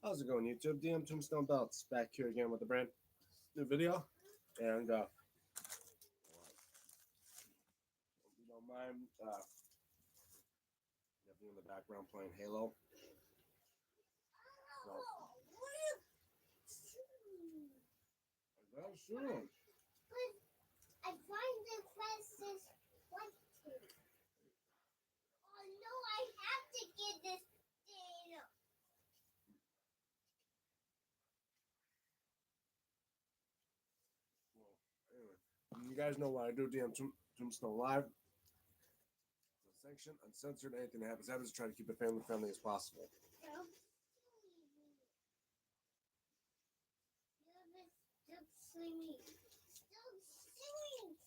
How's it going, YouTube? DMTombstone belts back here again with a brand new video. And if you don't mind, have you in the background playing Halo. So, I gotta shoot him. I find the fastest one to. Oh no, I have to get this thing. Well, anyway, you guys know what I do, DMTombstone Live. It's sanctioned, uncensored, anything that happens, try to keep it family friendly as possible. Stop singing. Stop singing.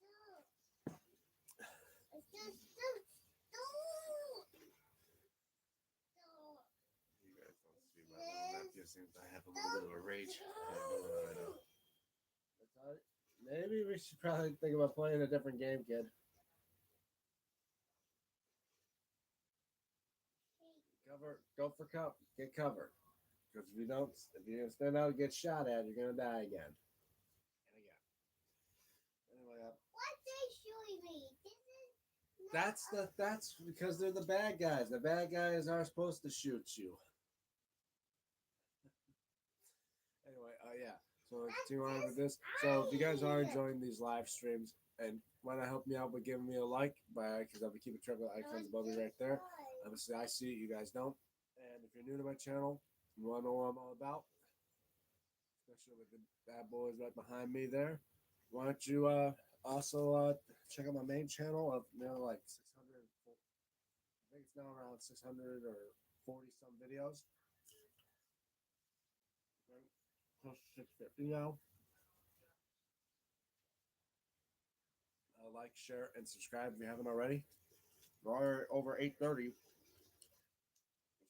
Stop. Stop. You guys don't see my little nephew seems to have a little bit of a rage. I know. Maybe we should probably think about playing a different game, kid. Go for cover. Get cover. Because if you stand out and get shot at, you're gonna die again and again. Anyway, What they showing me? This is that's because they're the bad guys. The bad guys are supposed to shoot you. Anyway, yeah. So let's continue on with this. So if you guys are enjoying these live streams and want to help me out by giving me a like, because I'll be keeping track of the icons above me right there. Obviously, I see it. You guys don't. And if you're new to my channel, you want to know what I'm all about, especially with the bad boys right behind me there. Why don't you also check out my main channel of like 600, I think it's now around 600 or 40 some videos. Close to 650 now. Like, share, and subscribe if you haven't already. We're over 830. This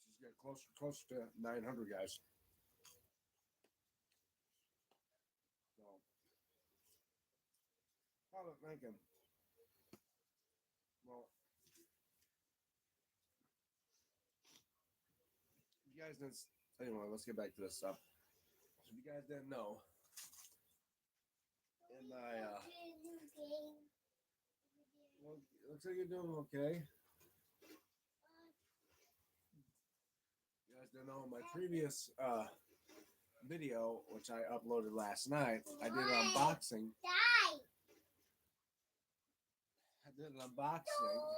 is getting close to 900, guys. So, how am I thinking? Well, you guys didn't. Anyway, let's get back to this stuff. So, if you guys didn't know, in my well, it looks like you're doing okay. You guys didn't know in my previous video, which I uploaded last night, I did an unboxing. I did an unboxing.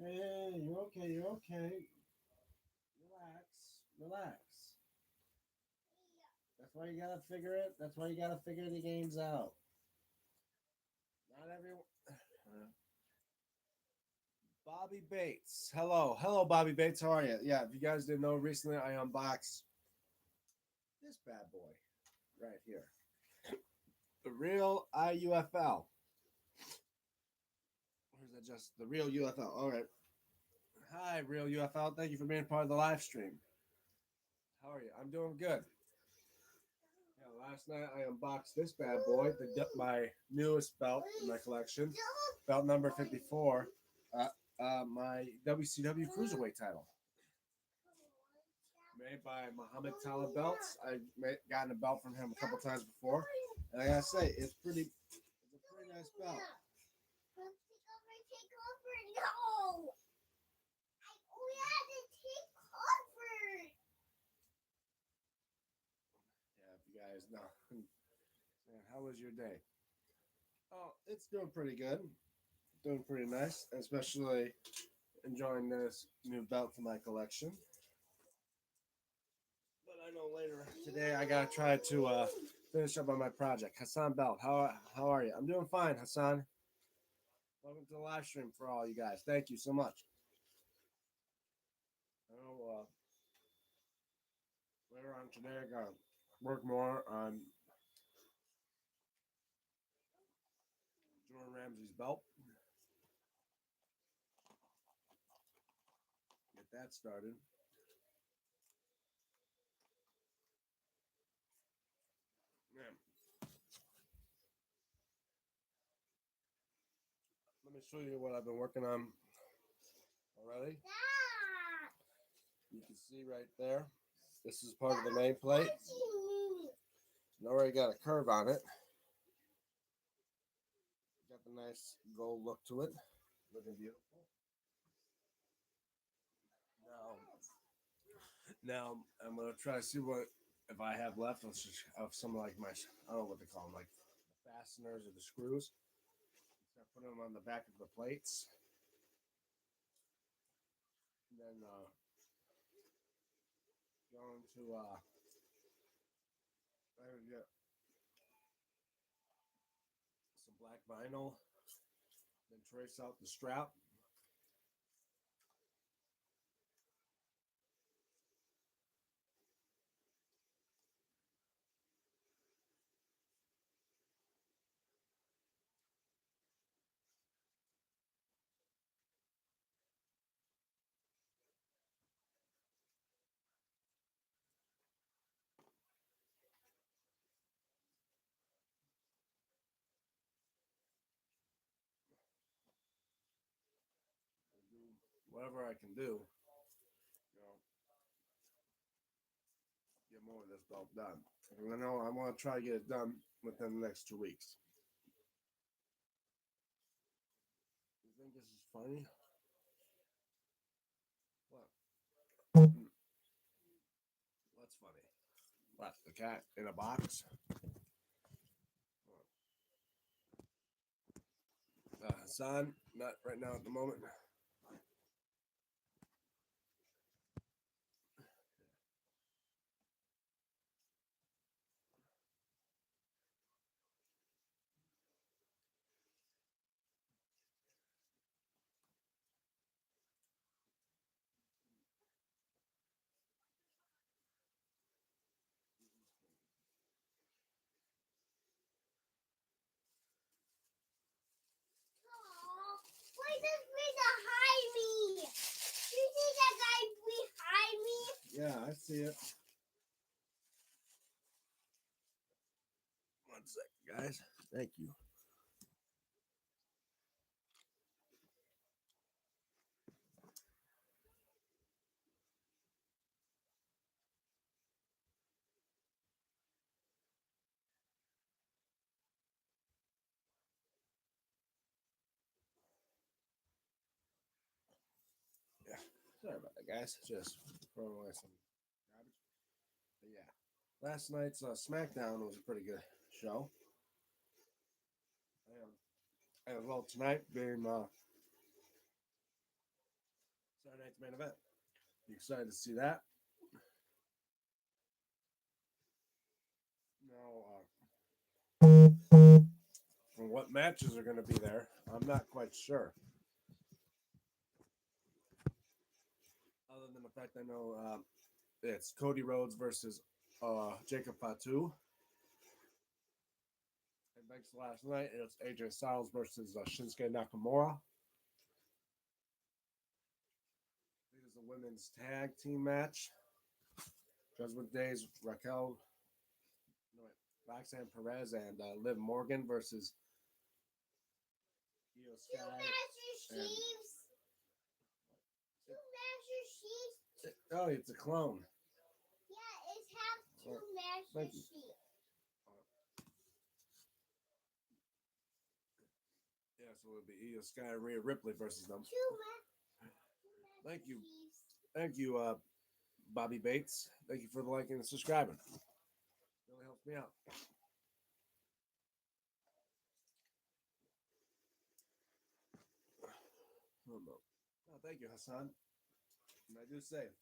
Hey, you're okay. You're okay. Relax. That's why you gotta figure it. That's why you gotta figure the games out. Not everyone. Bobby Bates. Hello, Bobby Bates. How are you? Yeah, if you guys didn't know, recently I unboxed this bad boy right here, the real IUFL. Or is that just the real UFL? All right. Hi, real UFL. Thank you for being part of the live stream. How are you? I'm doing good. Yeah, last night I unboxed this bad boy, my newest belt in my collection, belt number 54, my WCW Cruiserweight title. Made by Muhammad Talib Belts. I've gotten a belt from him a couple times before, and I gotta say, it's a pretty nice belt. Take over. No. We had to take over. Yeah, if you guys know. How was your day? Oh, it's doing pretty good. Doing pretty nice, especially enjoying this new belt for my collection. But I know later today I gotta try to finish up on my project. Hassan Belt, how are you? I'm doing fine, Hassan. Welcome to the live stream for all you guys. Thank you so much. I know later on today I gotta work more on Jordan Ramsey's belt. Get that started. Yeah. Let me show you what I've been working on already. Ah, You can see right there. This is part of the nameplate. what do you mean? It already got a curve on it. Got the nice gold look to it. Looking beautiful. Now I'm gonna try to see what if I have left of some like my I don't know what they call them, like the fasteners or the screws. Start putting them on the back of the plates. And then going to I would get some black vinyl, then trace out the strap. Do whatever I can do, get more of this belt done. And I know I want to try to get it done within the next 2 weeks. You think this is funny? What? What's funny? What? The cat in a box? Hassan, not right now at the moment. Aw, why does Rita hide me? You see that guy behind me? Yeah, I see it. One second, guys. Thank you. Yeah, sorry about that, guys. Just throwing away some garbage. But yeah, last night's SmackDown was a pretty good show. And well, tonight being Saturday night's main event. You excited to see that? Now, what matches are going to be there? I'm not quite sure. Other than the fact I know it's Cody Rhodes versus Jacob Fatu. And thanks to last night, it was AJ Styles versus Shinsuke Nakamura. This is a women's tag team match. Judgment Days, Raquel, no, wait, Roxanne Perez and Liv Morgan versus Io Two Sky. Master Chiefs. Two Master Chiefs. Oh, it's a clone. Yeah, it's have two Master Thank you. Chiefs. Yeah, so it'll be Io Sky and Rhea Ripley versus them. Thank you. Chiefs. Thank you, Bobby Bates. Thank you for the liking and subscribing. Really helps me out. Oh, no. Oh, thank you, Hassan. And I do say,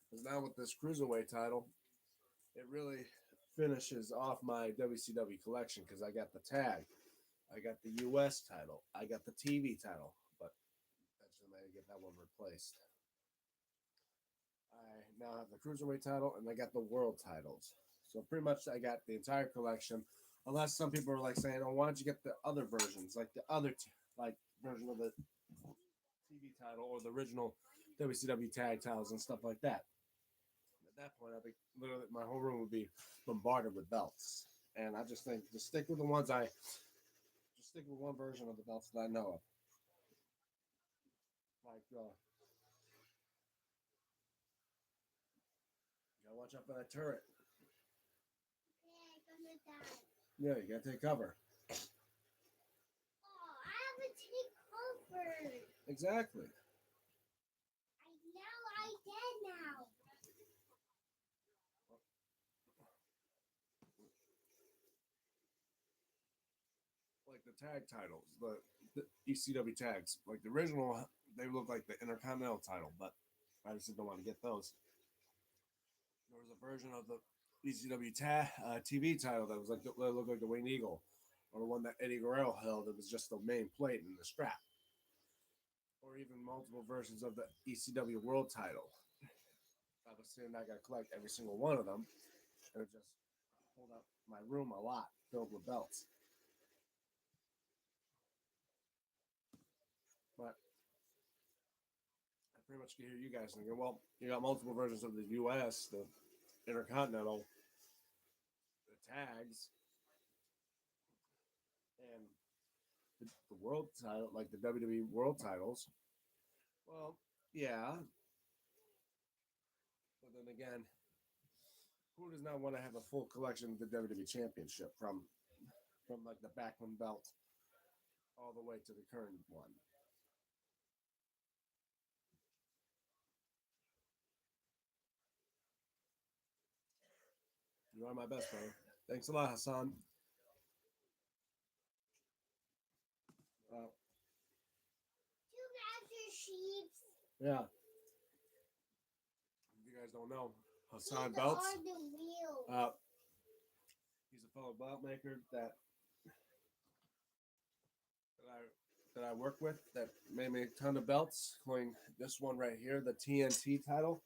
because now with this cruiserweight title, it really finishes off my WCW collection because I got the tag, I got the US title, I got the TV title, but eventually I get that one replaced. I now have the cruiserweight title and I got the world titles. So pretty much I got the entire collection. Unless some people are like saying, "Oh, why don't you get the other versions, like the other like version of the TV title or the original WCW tag titles and stuff like that?" At that point, I think literally my whole room would be bombarded with belts. And I just think just stick with the ones just stick with one version of the belts that I know of. Like watch out for that turret. Okay, I'm gonna die. Yeah, you gotta take cover. Oh, I have to take cover. Exactly. I dead now. Like the tag titles, the ECW tags. Like the original, they look like the Intercontinental title, but I just don't want to get those. There was a version of the ECW TV title that was like that looked like the Wayne Eagle, or the one that Eddie Guerrero held. It was just the main plate and the strap, or even multiple versions of the ECW World title. Obviously, I got to collect every single one of them, and it just hold up my room a lot filled with belts. But I pretty much can hear you guys thinking, well, you got multiple versions of the US, the Intercontinental, the tags, and the world title, like the WWE World titles. Well, yeah, but then again, who does not want to have a full collection of the WWE Championship from like the Backlund belt all the way to the current one? You are my best, brother. Thanks a lot, Hassan. Uh, Two master sheeps. yeah, if you guys don't know, Hassan These Belts. are the wheels. He's a fellow belt maker that I work with that made me a ton of belts, including this one right here, the TNT title.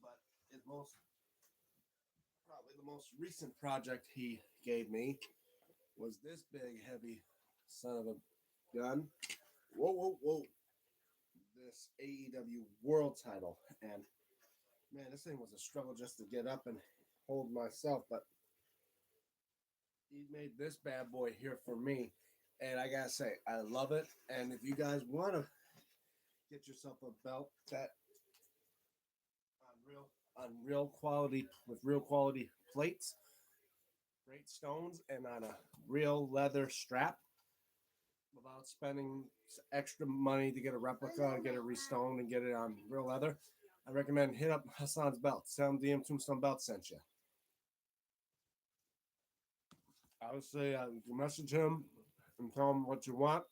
But his probably the most recent project he gave me was this big, heavy son of a gun. Whoa, whoa, whoa! This AEW World title, and man, this thing was a struggle just to get up and hold myself, but he made this bad boy here for me, and I gotta say, I love it. And if you guys want to get yourself a belt that on real quality with real quality plates, great stones, and on a real leather strap, without spending extra money to get a replica and get it restoned and get it on real leather, I recommend hit up Hassan's Belts. Tell him DMTombstone Belt sent you. I would say you message him and tell him what you want.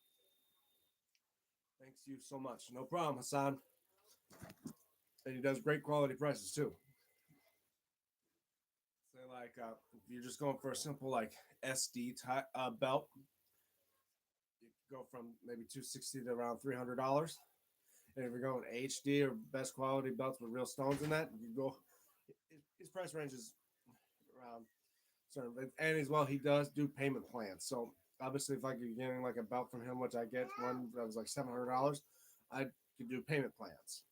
Thanks you so much. No problem, Hassan. And he does great quality prices too. Say like if you're just going for a simple like SD belt, you could go from maybe $260 to around $300. And if you're going HD or best quality belts with real stones in that, you go. His price range is around certain, and as well he does do payment plans. So obviously, if I could get like a belt from him, which I get one that was like $700, I could do payment plans.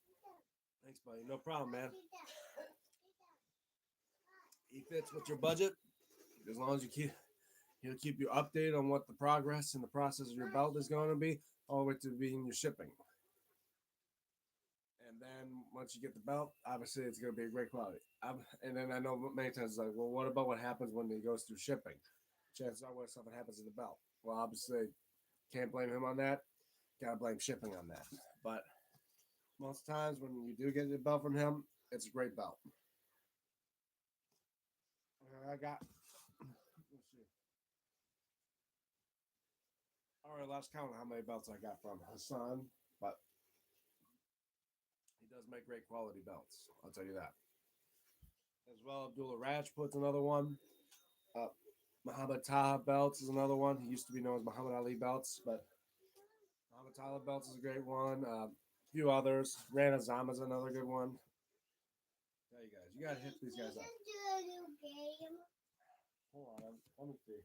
Thanks, buddy. No problem, man. He fits with your budget as long as he'll keep you updated on what the progress and the process of your belt is going to be, all the way to being your shipping. And then once you get the belt, obviously it's going to be a great quality. And then I know many times it's like, well, what about what happens when it goes through shipping? Chances are what if something happens to the belt? Well, obviously can't blame him on that. Gotta blame shipping on that. But most times when you do get a belt from him, it's a great belt. I got. Let's see. All right, last count how many belts I got from Hassan, but he does make great quality belts. I'll tell you that. As well, Abdullah Rajput's another one. Muhammad Taha belts is another one. He used to be known as Muhammad Ali belts, but Muhammad Taha belts is a great one. A few others. Rana Zama is another good one. Tell you guys, you gotta hit these guys up. Do a new game. Hold on, let me see.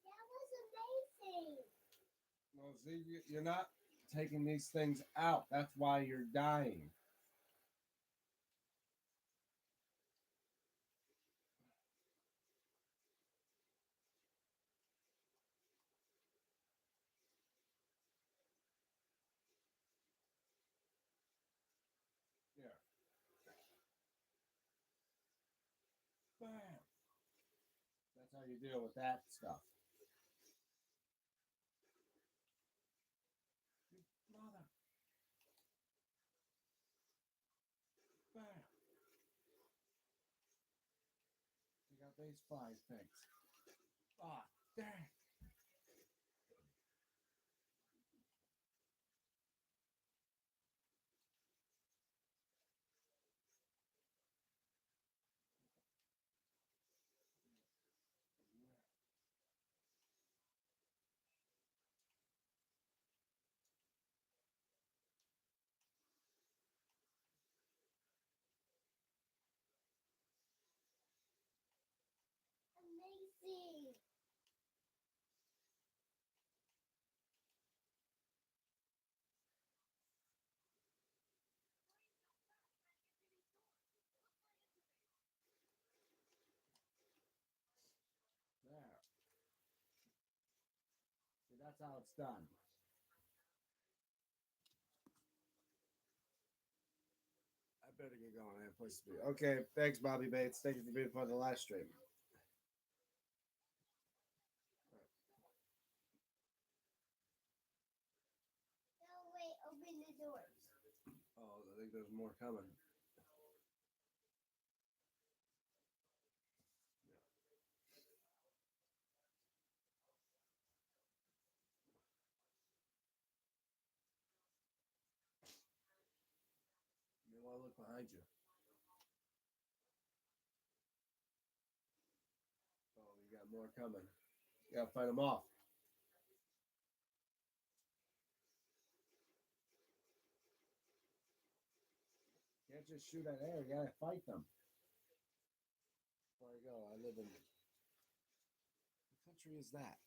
That was amazing. No, see, you're not taking these things out. That's why you're dying. how you deal with that stuff. Mother. Bam. You got these five things. Ah, dang. Amazing. There. See, that's how it's done. I better get going. I have a place to be. Okay, thanks, Bobby Bates. Thank you for being part of the live stream. No, wait, open the doors. Oh, I think there's more coming. You want to look behind you. Oh, you got more coming. You gotta fight them off. You can't just shoot at air. You gotta fight them. Before I go, I live in. What country is that?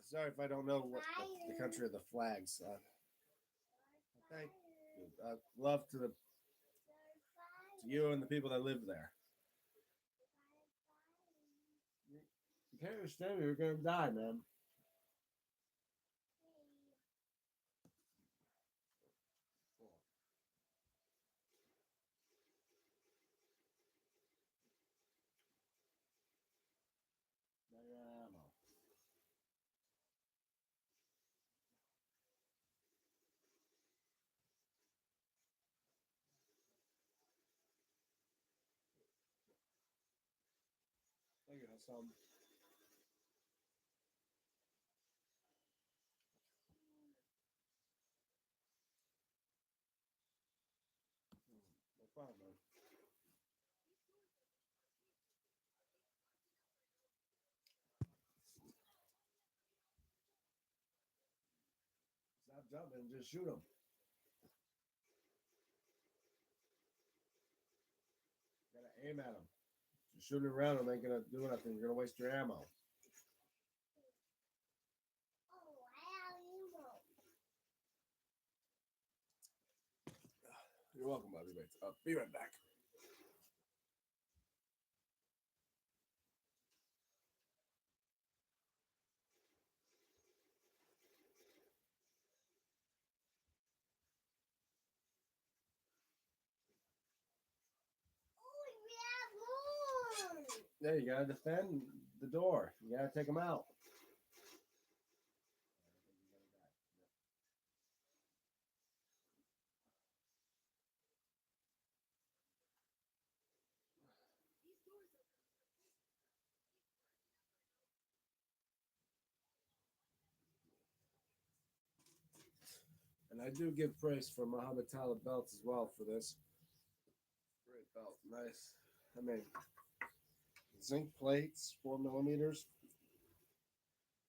Sorry if I don't know what the country of the flags. Thank you. Love to you and the people that live there. You can't understand me. You're gonna die, man. Now you're out of ammo. Thank you, Hassan. No problem, man. Stop jumping and just shoot them. Gotta aim at them. Just shooting around them ain't gonna do nothing. You're gonna waste your ammo. Oh, wow, You're welcome, Bobby Bates. I'll be right back. Oh, we have more. There, you gotta defend the door. You gotta take them out. And I do give praise for Muhammad Talib belts as well for this. Great belt. Nice. I mean, zinc plates, 4 millimeters.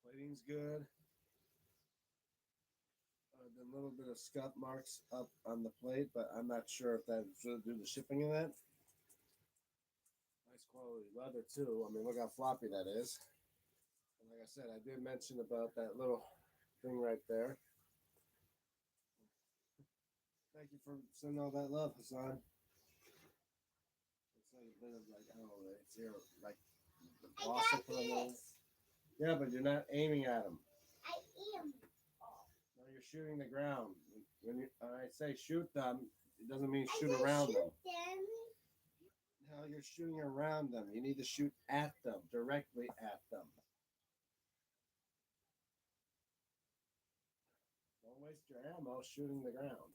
Plating's good. A little bit of scuff marks up on the plate, but I'm not sure if that's due to the shipping of that. Nice quality leather too. I mean, look how floppy that is. And like I said, I did mention about that little thing right there. Thank you for sending all that love, Hassan. It's like a bit of like, I don't know, it's here like the I boss got will put on this. Yeah, but you're not aiming at them. I am. No, you're shooting the ground. When I say shoot them, it doesn't mean I shoot can around shoot them. them. how you're shooting around them. You need to shoot at them, directly at them. Don't waste your ammo shooting the ground.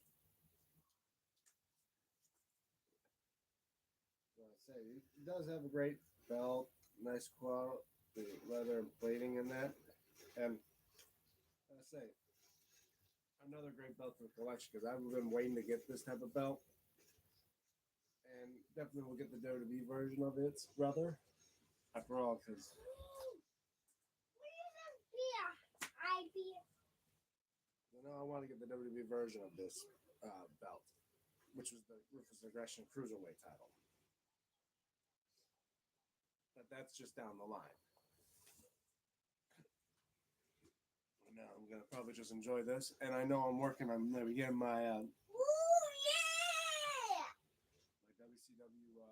Well, I say it does have a great belt, nice quality leather and plating in that, and I say another great belt for the collection because I've been waiting to get this type of belt, and definitely will get the WWE version of its brother. After all, because I want to get the WWE version of this belt, which was the Ruthless Aggression Cruiserweight title. But that's just down the line. Now I'm gonna probably just enjoy this, and I know I'm working on maybe getting my WCW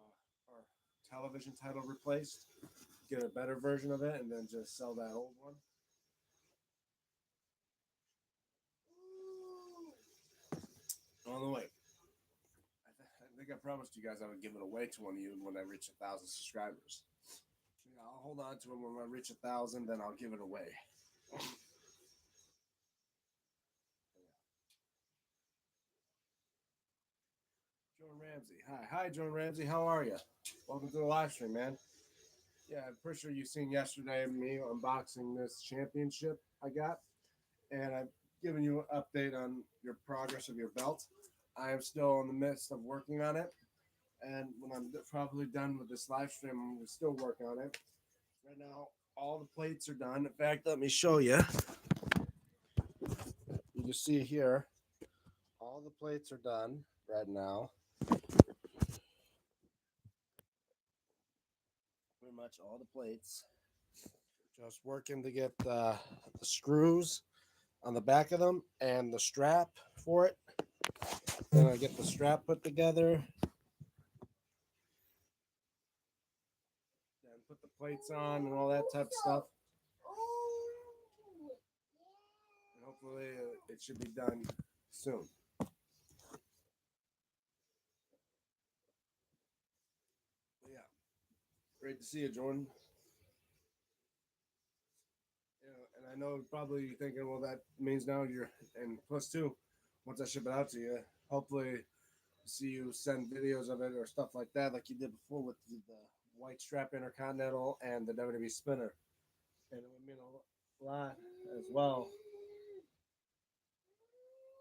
or television title replaced, get a better version of it, and then just sell that old one. On the way. I think I promised you guys I would give it away to one of you when I reach 1,000 subscribers. Yeah, I'll hold on to it when I reach 1,000, then I'll give it away. Joan Ramsey. Hi, Joan Ramsey. How are you? Welcome to the live stream, man. Yeah, I'm pretty sure you've seen yesterday me unboxing this championship I got, and I've given you an update on your progress of your belt. I am still in the midst of working on it, and when I'm probably done with this live stream, I'm going to still work on it. Right now, all the plates are done. In fact, let me show you. You can see here, all the plates are done right now. Pretty much all the plates. Just working to get the screws on the back of them and the strap for it. Then I get the strap put together. Then put the plates on and all that type of stuff. And hopefully it should be done soon. But yeah, great to see you, Jordan. And I know probably you're thinking, well, that means now you're, and plus two, once I ship it out to you, hopefully see you send videos of it or stuff like that, like you did before with the white strap intercontinental and the WWE spinner. And it would mean a lot as well.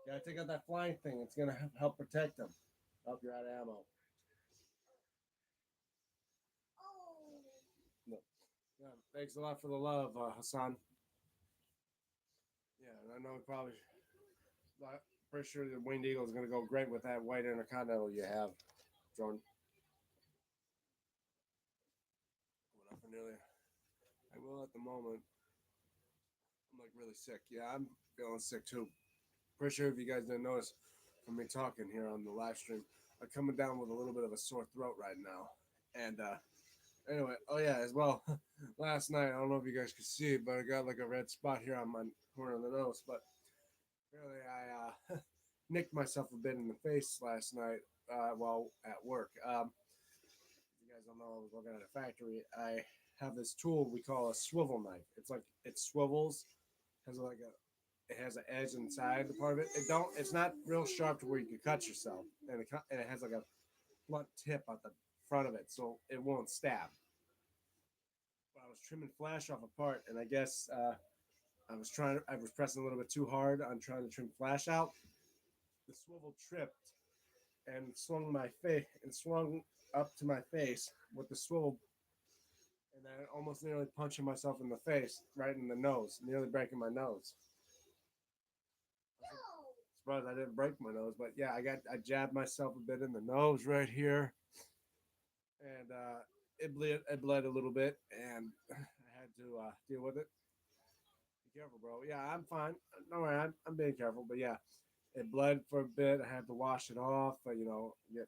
You gotta take out that flying thing. It's gonna help protect them. Help you out of ammo. No. Yeah, thanks a lot for the love, Hassan. Yeah, and I know probably, pretty sure the Winged Eagle is gonna go great with that white intercontinental you have, Jordan. Went up for nearly. I will at the moment. I'm like really sick. Yeah, I'm feeling sick too. Pretty sure if you guys didn't notice from me talking here on the live stream, I'm coming down with a little bit of a sore throat right now. And anyway, oh yeah, as well, last night, I don't know if you guys could see it, but I got like a red spot here on my corner of the nose. But really, I nicked myself a bit in the face last night while at work. You guys don't know, I was working at a factory. I have this tool we call a swivel knife. It's like, it swivels, has like it has an edge inside the part of it. It's not real sharp to where you can cut yourself, and it has like a blunt tip at the front of it, so it won't stab. But I was trimming flash off a part, and I guess I was pressing a little bit too hard on trying to trim flash out. The swivel tripped and swung up to my face with the swivel, and I almost nearly punching myself in the face, right in the nose, nearly breaking my nose. Surprised I didn't break my nose, but yeah, I jabbed myself a bit in the nose right here, and it bled a little bit, and I had to deal with it. Be careful, bro. Yeah, I'm fine. Don't worry, I'm being careful, but yeah, it bled for a bit. I had to wash it off. Get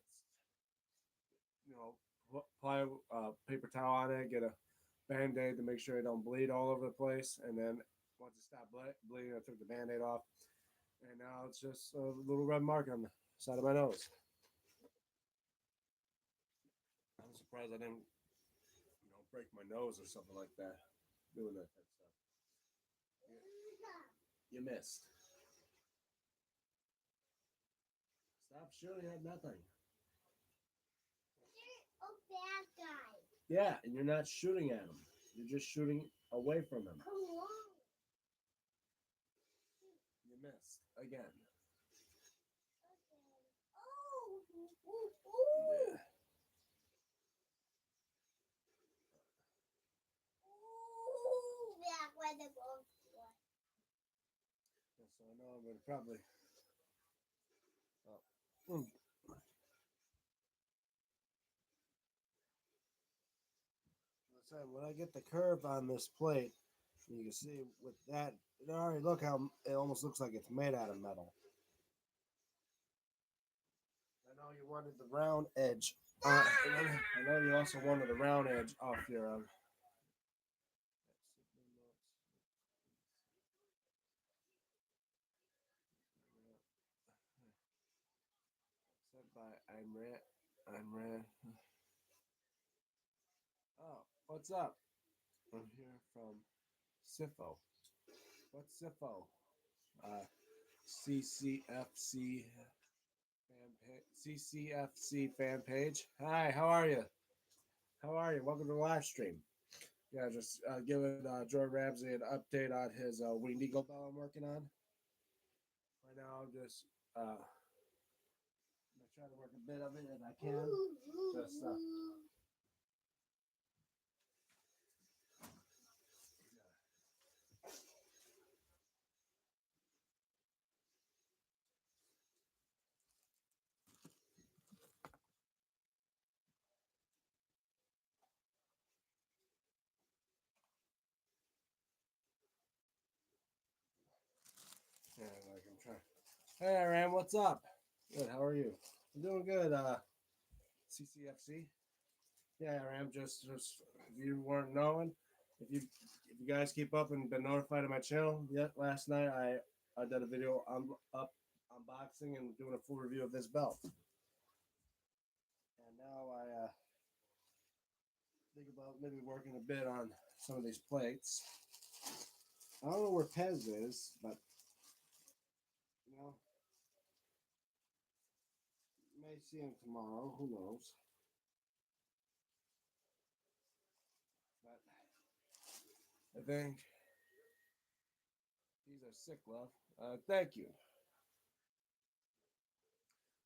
apply paper towel on it, get a band-aid to make sure it don't bleed all over the place, and then once it stopped bleeding, I took the band-aid off, and now it's just a little red mark on the side of my nose. I'm surprised I didn't, break my nose or something like that doing that type of stuff. You missed. Stop shooting at nothing. You're a bad guy. Yeah, and you're not shooting at him. You're just shooting away from him. Come on. You missed again. Oh. Ooh. Yeah. Ooh. Back where the ball was. So I know I'm gonna probably. Oh. So when I get the curve on this plate, you can see with that, it already look how it almost looks like it's made out of metal. I know you wanted the round edge. I know you also wanted the round edge off your. Said by I'm red. Oh, what's up? I'm here from Sifo. What's Sifo? CCFC CCFC fan page. Hi, how are you? How are you? Welcome to the live stream. Yeah, just giving Jordan Ramsey an update on his winged eagle bell I'm working on. Right now, I'm just gonna try to work a bit of it if I can. Just yeah, like I'm trying. Hey, Ram, what's up? Good. How are you? I'm doing good. CCFC. Yeah, Ram. Just if you weren't knowing, if you guys keep up and been notified of my channel, yet last night I did a video up unboxing and doing a full review of this belt. And now I think about maybe working a bit on some of these plates. I don't know where Pez is, but you know, may see him tomorrow. Who knows? But I think these are sick, love. Thank you.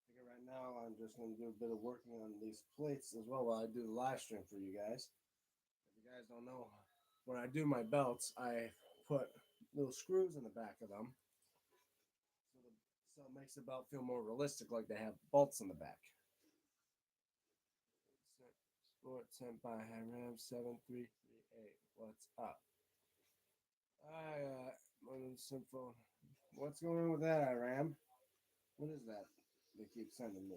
I think right now I'm just going to do a bit of working on these plates as well while I do the live stream for you guys. If you guys don't know, when I do my belts, I put little screws in the back of them. So it makes the belt feel more realistic, like they have bolts in the back. Sport sent by Hiram 7338. What's up? Simple. What's going on with that, Iram? What is that they keep sending me?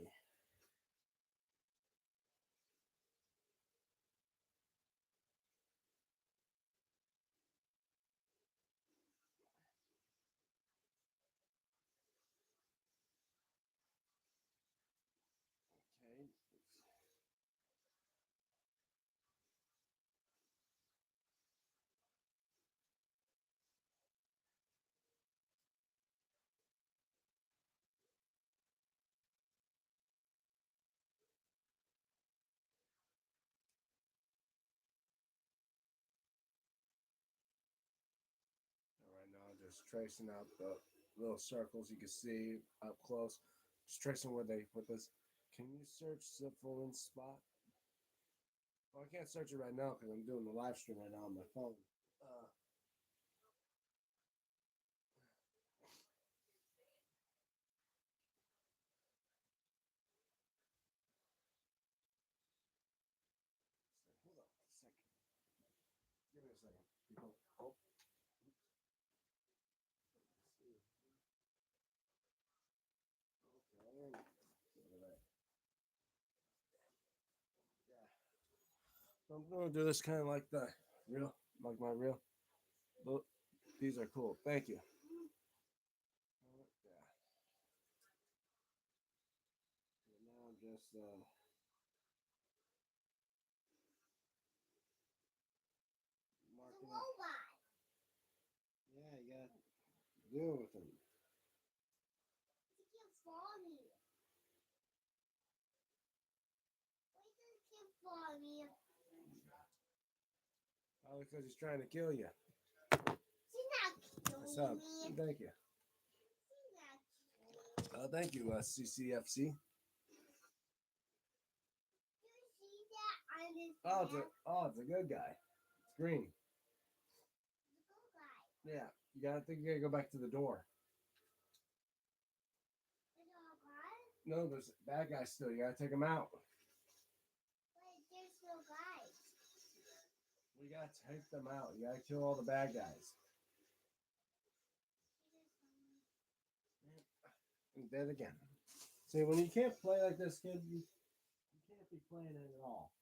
Okay. Right now, just tracing out the little circles you can see up close. Just tracing where they put this. Can you search the full spot? Well, I can't search it right now because I'm doing the live stream right now on my phone. Hold on a second. Give me a second, people. Oh. Okay. Yeah. So I'm gonna do this kind of like the real, like my real. Look, these are cool. Thank you. Yeah. And now I'm just Deal with him. He keep following me. Why does he keep following me? Probably because he's trying to kill you. He's not What's killing up? me. Thank you. He's not killing me. Thank you, CCFC. You see that on his It's a good guy. It's green. little guy. Yeah, I think you gotta go back to the door. Little guy? No, there's bad guys still. You gotta take them out. But there's no guys. We gotta take them out. You gotta kill all the bad guys. And dead again. See, when you can't play like this, kid, you can't be playing it at all.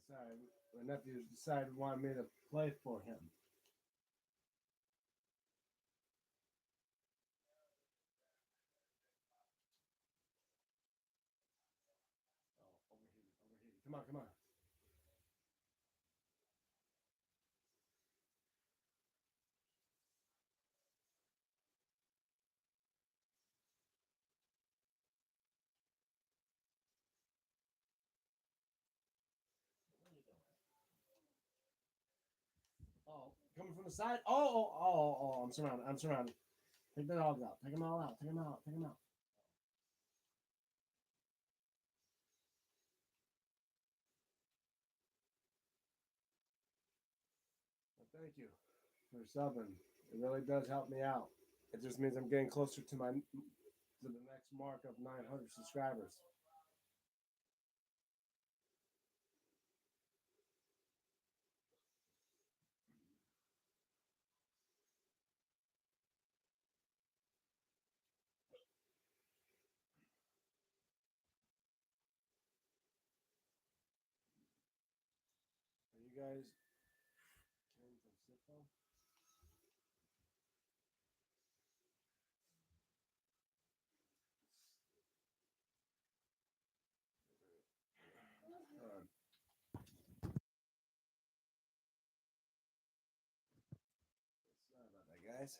Sorry, my nephew decided wanted me to play for him. Oh, overheated. Come on. Oh, coming from the side. Oh! I'm surrounded. Take the dogs out. Take them all out. Take them out. Well, thank you for subbing. It really does help me out. It just means I'm getting closer to the next mark of 900 subscribers. Are you guys came from Sifo? Sorry about that, guys.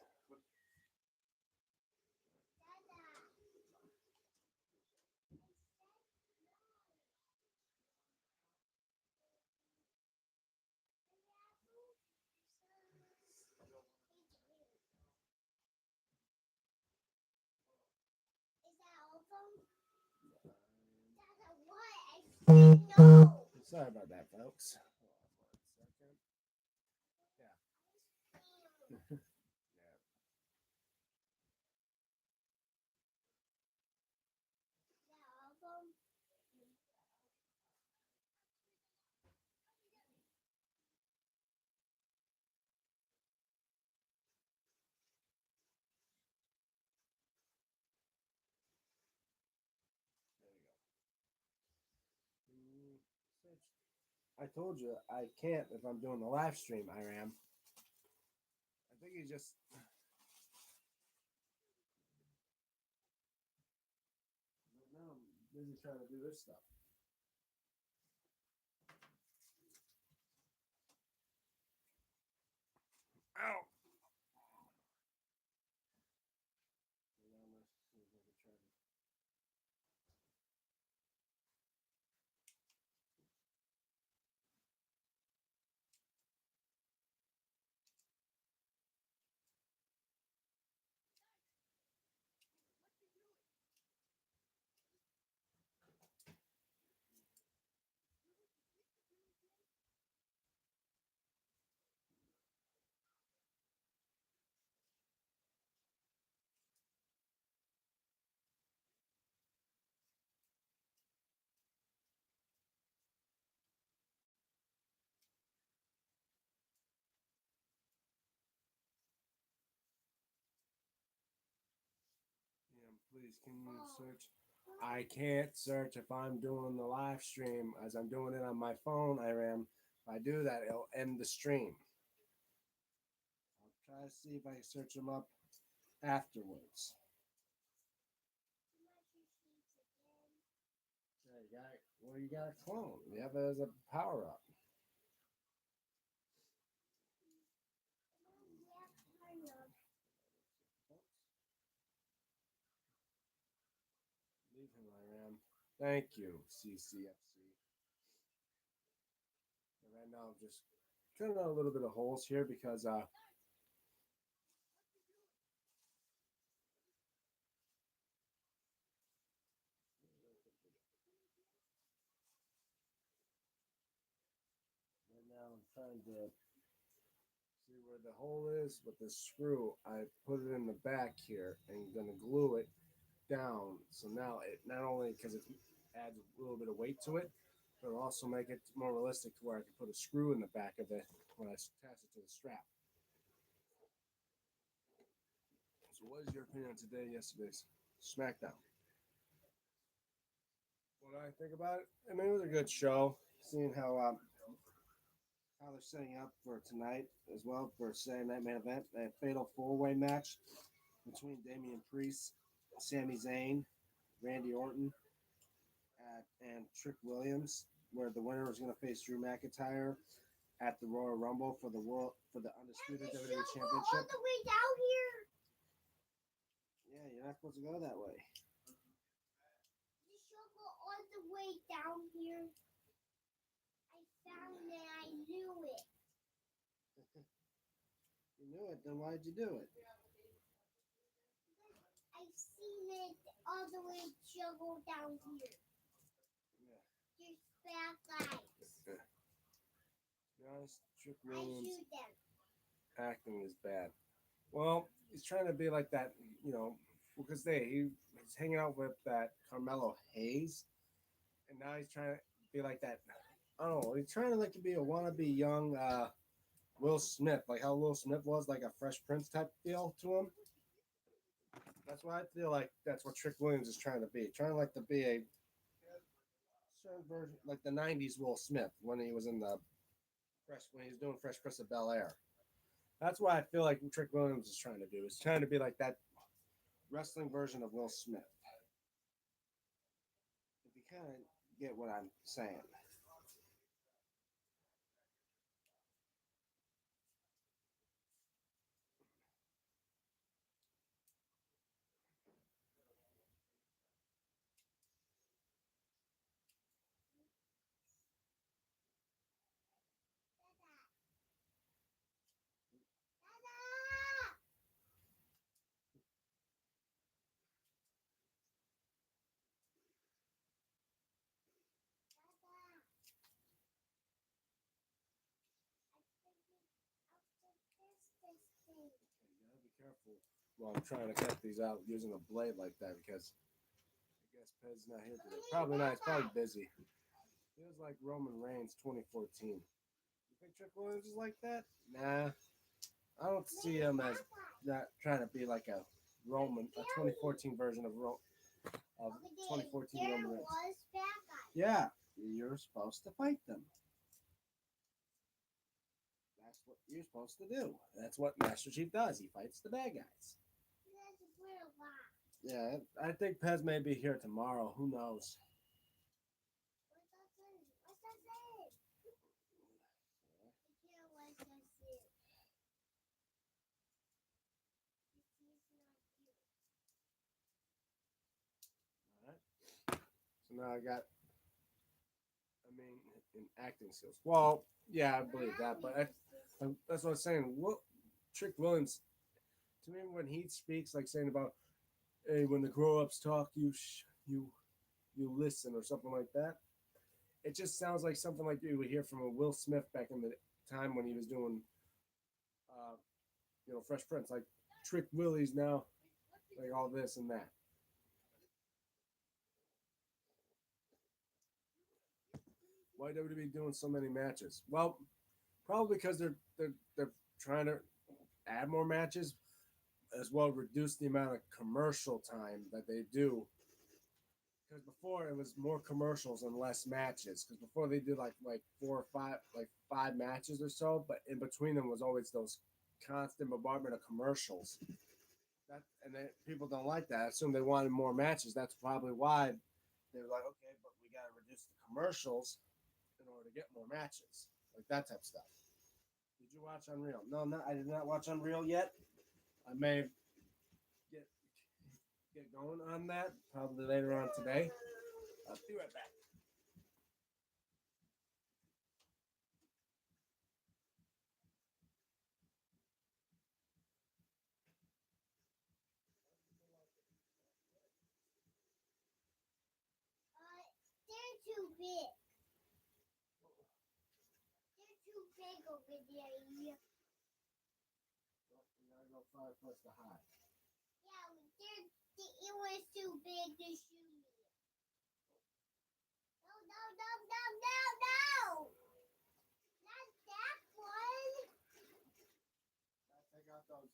Is that all of them? Dada, what? No. Sorry about that, folks. Hold on 1 second. Yeah. Yeah. Is that all of them? There you go. I told you I can't if I'm doing the live stream, Iram. I think he's just. Right now I'm busy trying to do this stuff. Ow! Please, can you search? I can't search if I'm doing the live stream as I'm doing it on my phone, Iram. If I do that, it'll end the stream. I'll try to see if I can search them up afterwards. Yeah, you got well, you got a clone. You have it as a power up. Leave him, I am. Thank you, CCFC. And right now, I'm just cutting out a little bit of holes here because right now I'm trying to see where the hole is with the screw. I put it in the back here and gonna glue it down. So now it not only because it adds a little bit of weight to it, but it'll also make it more realistic to where I can put a screw in the back of it when I attach it to the strap. So, what is your opinion on today, yesterday's SmackDown? What do I think about it? I mean, it was a good show. Seeing how they're setting up for tonight as well for Saturday Night Main Event, a fatal four-way match between Damian Priest, Sami Zayn, Randy Orton, and Trick Williams, where the winner is going to face Drew McIntyre at the Royal Rumble for the undisputed WWE Championship. All the way down here. Yeah, you're not supposed to go that way. The shovel all the way down here. I found it. I knew it. You knew it, then why'd you do it? I've seen it all the way shovel down here. Yeah. There's bad guys. To be honest, Trick I Williams shoot them. acting is bad. Well, he's trying to be like that, because he's hanging out with that Carmelo Hayes, and now he's trying to be like that. I don't know. He's trying to like to be a wannabe young Will Smith, like how Will Smith was, like a Fresh Prince type feel to him. That's why I feel like that's what Trick Williams is trying to be. Trying like to be a certain version, like the '90s Will Smith when he was in the when he was doing Fresh Prince of Bel Air. That's why I feel like Trick Williams is trying to do. Is trying to be like that wrestling version of Will Smith. If you kind of get what I'm saying. You gotta be careful while I'm trying to cut these out using a blade like that because I guess Ped's not here today. Probably not. He's probably busy. Feels like Roman Reigns 2014. You think Trick Williams is like that? Nah, I don't see him as not trying to be like a a 2014 version of 2014 There Roman Reigns. was bad guys. Yeah, you're supposed to fight them. That's what you're supposed to do. That's what Master Chief does. He fights the bad guys. That's a real lot. Yeah, I think Pez may be here tomorrow. Who knows? What's that say? What's that say? Yeah, what's that say? All right. So now in acting skills. Well, yeah, I believe that, but that's what I was saying. What Trick Williams, to me, when he speaks, like saying about, hey, when the grow ups talk, you listen or something like that. It just sounds like something like you would hear from a Will Smith back in the time when he was doing, uh, Fresh Prince, like Trick Willie's now, like all this and that. Why WWE doing so many matches? Well, probably because they're trying to add more matches as well reduce the amount of commercial time that they do. Because before it was more commercials and less matches. Because before they did like four or five like five matches or so, but in between them was always those constant bombardment of commercials. That and people don't like that. I assume they wanted more matches. That's probably why they were like, okay, but we got to reduce the commercials in order to get more matches, like that type of stuff. Did you watch Unreal? No, no, I did not watch Unreal yet. I may get get going on that probably later on today. I'll be right back. They're too big. They're too big over there. Yeah, We gotta go far plus the high. it was too big to shoot me. No, no, no, no, no, no! Not that one. Gotta take out those.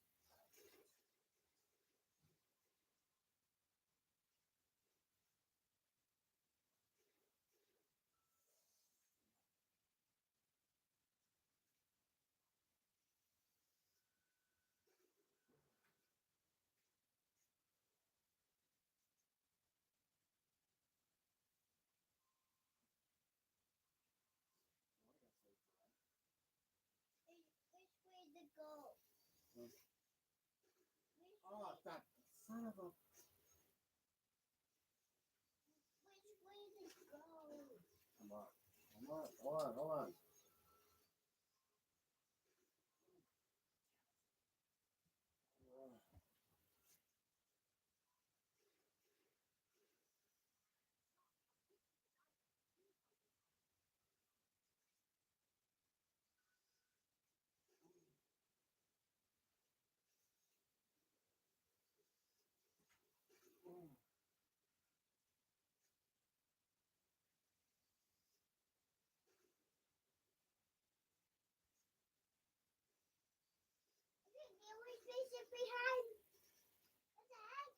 Which way to go? Which Oh, that son of a. which way to go? Come on, come on, hold on, hold on. There was vision behind. What the heck?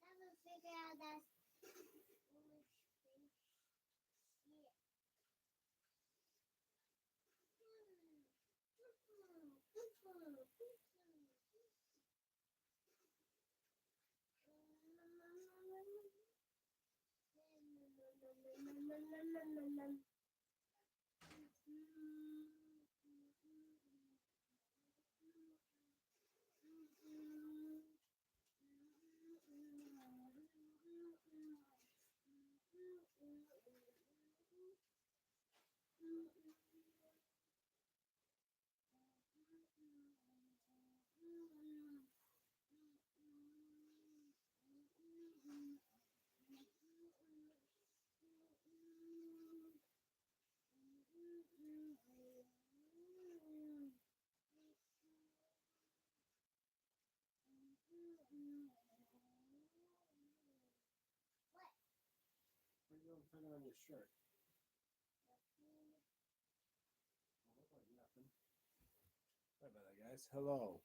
Never figure out that foolish thing. Yeah. What are you doing putting on your shirt? Nothing. Sorry about that, guys. Hello.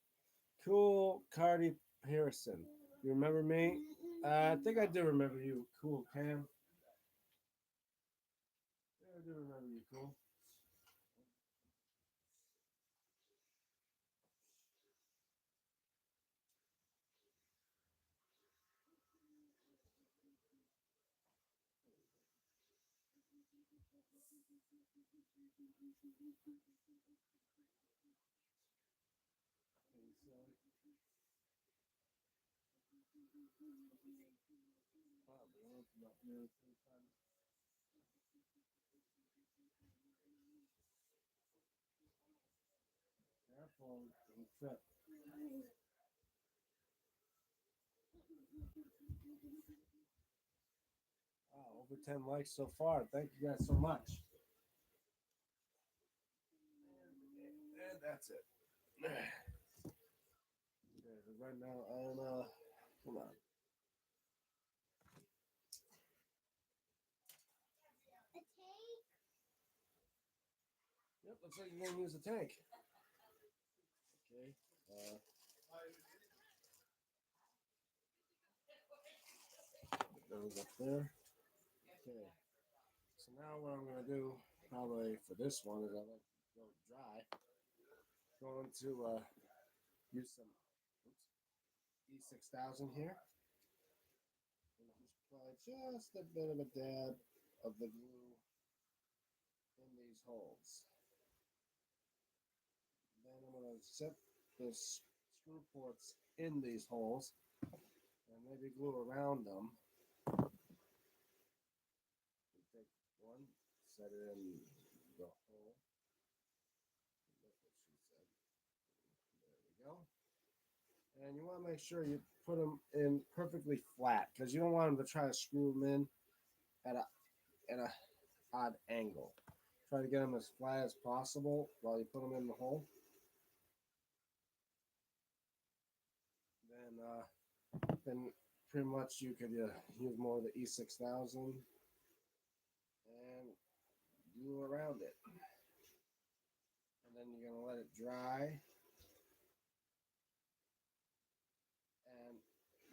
Cool Cardi Pearson. You remember me? I think I do remember you. Cool Cam. Yeah, I do remember you. Cool. Being silly. Wow, but it was about nearly 3 times. Careful, don't trip. Wow, over 10 likes so far. Thank you guys so much. And that's it. Okay, so right now, come on. A take? Yep, Looks like you're gonna use the tank. Okay. Uh, those up there. Okay. So now what I'm gonna do, probably for this one, is I let it go dry. Going to use some E6000 here. And just apply just a bit of a dab of the glue in these holes. Then I'm gonna set the screw ports in these holes and maybe glue around them. Take one, set it in the hole. That's what she said. There we go. And you want to make sure you put them in perfectly flat because you don't want them to try to screw them in at a odd angle. Try to get them as flat as possible while you put them in the hole. Then pretty much you could use more of the E6000 and glue around it. And then you're gonna let it dry. And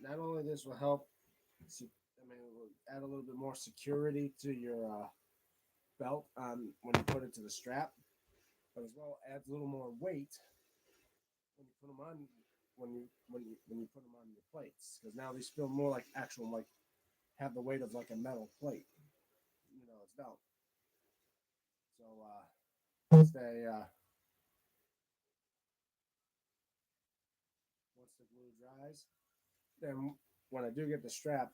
not only this will help, it will add a little bit more security to your belt when you put it to the strap, but as well adds a little more weight when you put them on when you put them on your plates, because now these feel more like actual, like have the weight of like a metal plate, it's belt. So once the glue dries, then when I do get the strap,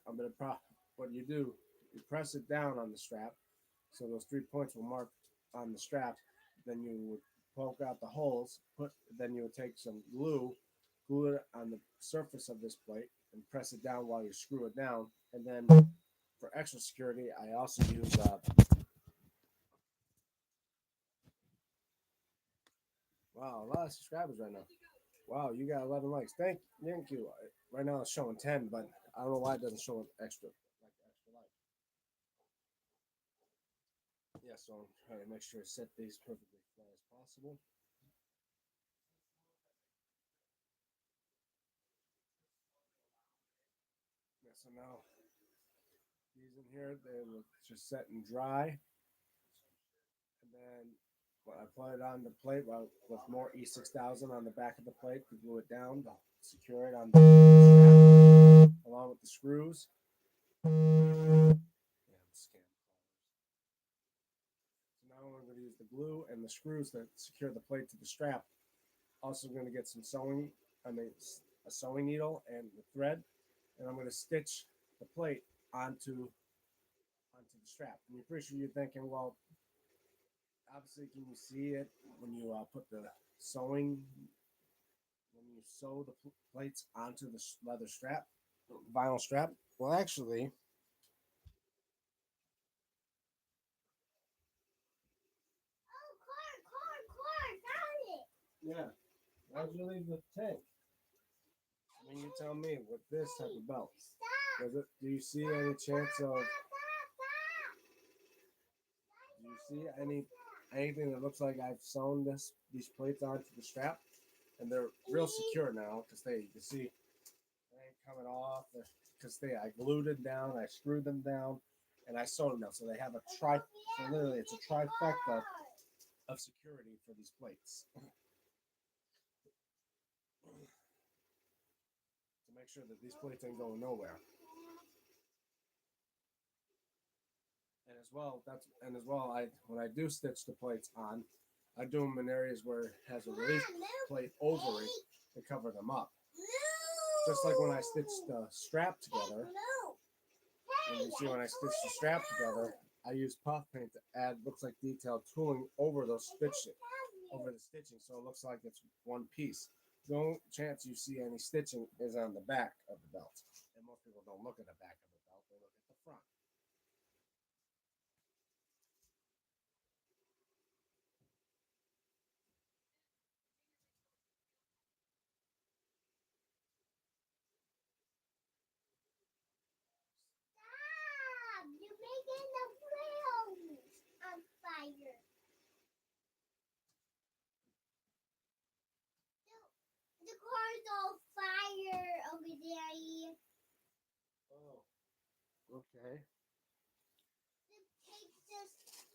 what you do, you press it down on the strap, so those 3 points will mark on the strap. Then you would poke out the holes. Then you would take some glue it on the surface of this plate, and press it down while you screw it down. And then for extra security, I also use. Wow, a lot of subscribers right now. Wow, you got 11 likes. Thank you. Right now it's showing 10, but I don't know why it doesn't show an extra like. Yeah, so I'm trying to make sure to set these perfectly flat as possible. Yeah, so now these in here, they're just set and dry. And then when I put it on the plate with more E6000 on the back of the plate to glue it down to secure it on the strap, along with the screws. Yeah, so now I'm going to use the glue and the screws to secure the plate to the strap. Also going to get some a sewing needle and the thread, and I'm going to stitch the plate onto the strap. And you're pretty sure you're thinking, well, obviously, can you see it when you put the sewing, when you sew the plates onto the leather strap, vinyl strap? Well, actually, Oh, car, found it. yeah. Why'd you leave the tank? I mean, you tell me with this type of belt. Do you see any chance of? Do you see anything that looks like I've sewn these plates onto the strap, and they're real secure now because you can see they ain't coming off because I glued them down, I screwed them down, and I sewed them down. So they have so literally it's a trifecta of security for these plates to make sure that these plates ain't going nowhere. And as well, I when I do stitch the plates on, I do them in areas where it has a relief plate over it to cover them up. Just like when I stitch the strap together, and you see when I stitch the strap together, I use puff paint to add looks like detailed tooling over the stitching, so it looks like it's one piece. The only chance you see any stitching is on the back of the belt, and most people don't look at the back of the belt; they look at the front. Stop! You're making the wheels on fire. there's all fire over there. Oh, okay.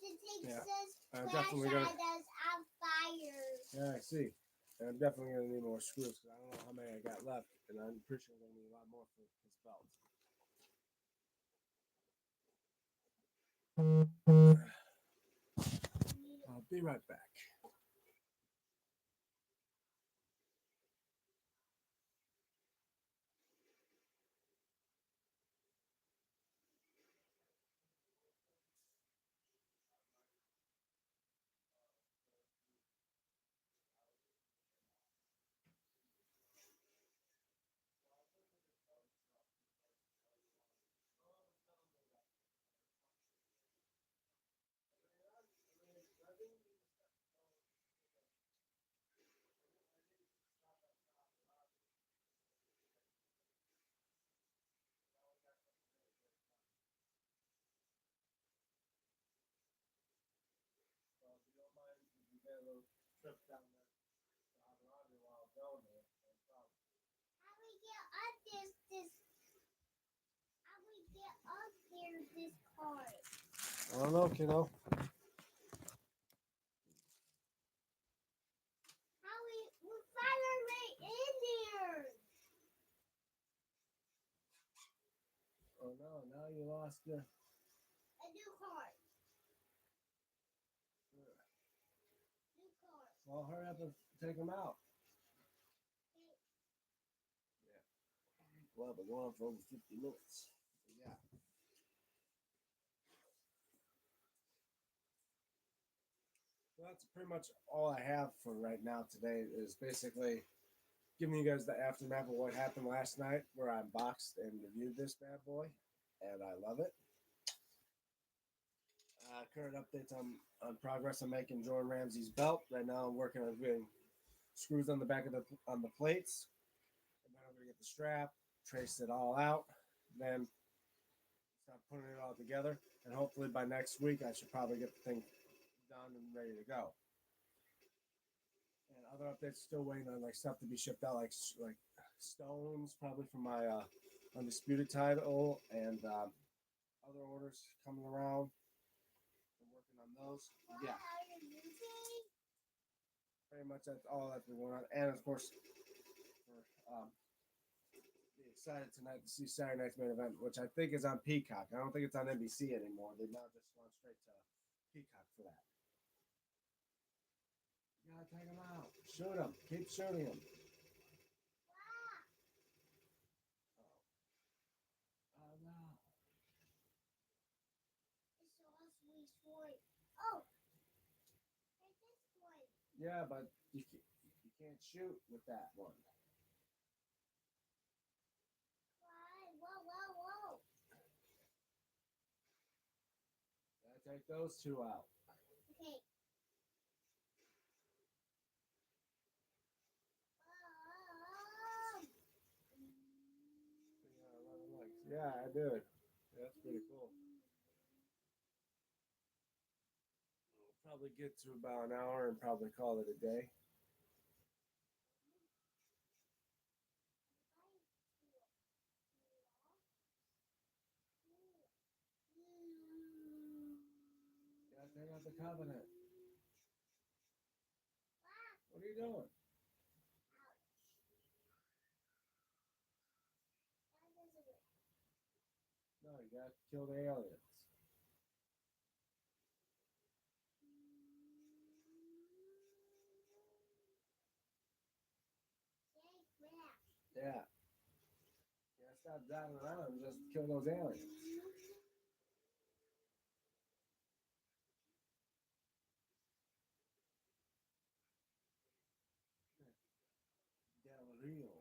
The tank Yeah. says I'm flash definitely gonna. us on fire. Yeah, I see. And I'm definitely gonna need more screws because I don't know how many I got left, and I'm pretty sure I'm gonna need a lot more for this belt. I'll be right back. So if you don't mind, if you get a little trip down there to Havarani while I'm going there, no problem. How we get up this? How we get up there? This car. I don't know, kiddo. How we fire right in there? Oh no, now you lost your. A new car. New car. Well, hurry up and take them out. Well, been going on for over 50 minutes. Yeah. So that's pretty much all I have for right now today is basically giving you guys the aftermath of what happened last night where I unboxed and reviewed this bad boy, and I love it. Current updates on progress I'm making Jordan Ramsey's belt. Right now I'm working on getting screws on the back of the plates, and then I'm gonna get the strap, trace it all out, then start putting it all together, and hopefully by next week I should probably get the thing done and ready to go. And other updates still waiting on like stuff to be shipped out, like stones probably for my undisputed title, and other orders coming around. I'm working on those. Yeah, pretty much that's all that's been going on. And of course, for be excited tonight to see Saturday night's main event, which I think is on Peacock. I don't think it's on NBC anymore. They now just gone straight to Peacock for that. You gotta take him out. Shoot him. Keep shooting him. Oh no. Oh, there's this one. Yeah, but you can't shoot with that one. Whoa, whoa, whoa. Gotta take those two out. Okay. Yeah, I do it. Yeah, that's pretty cool. We'll probably get to about an hour and probably call it a day. Gotta take out the covenant. What are you doing? No, you gotta kill the aliens. Yeah. Yeah, stop driving around and just kill those aliens. Del Rio.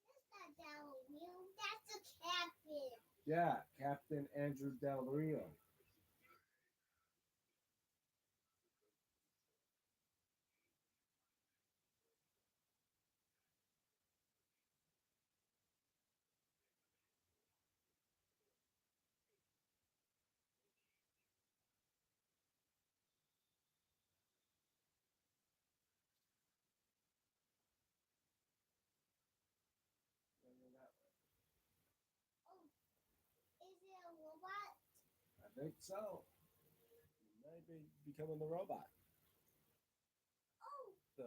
That's not Dallas. That's a captain. Yeah, Captain Andrew Del Rio. think so. Maybe becoming the robot. Oh, The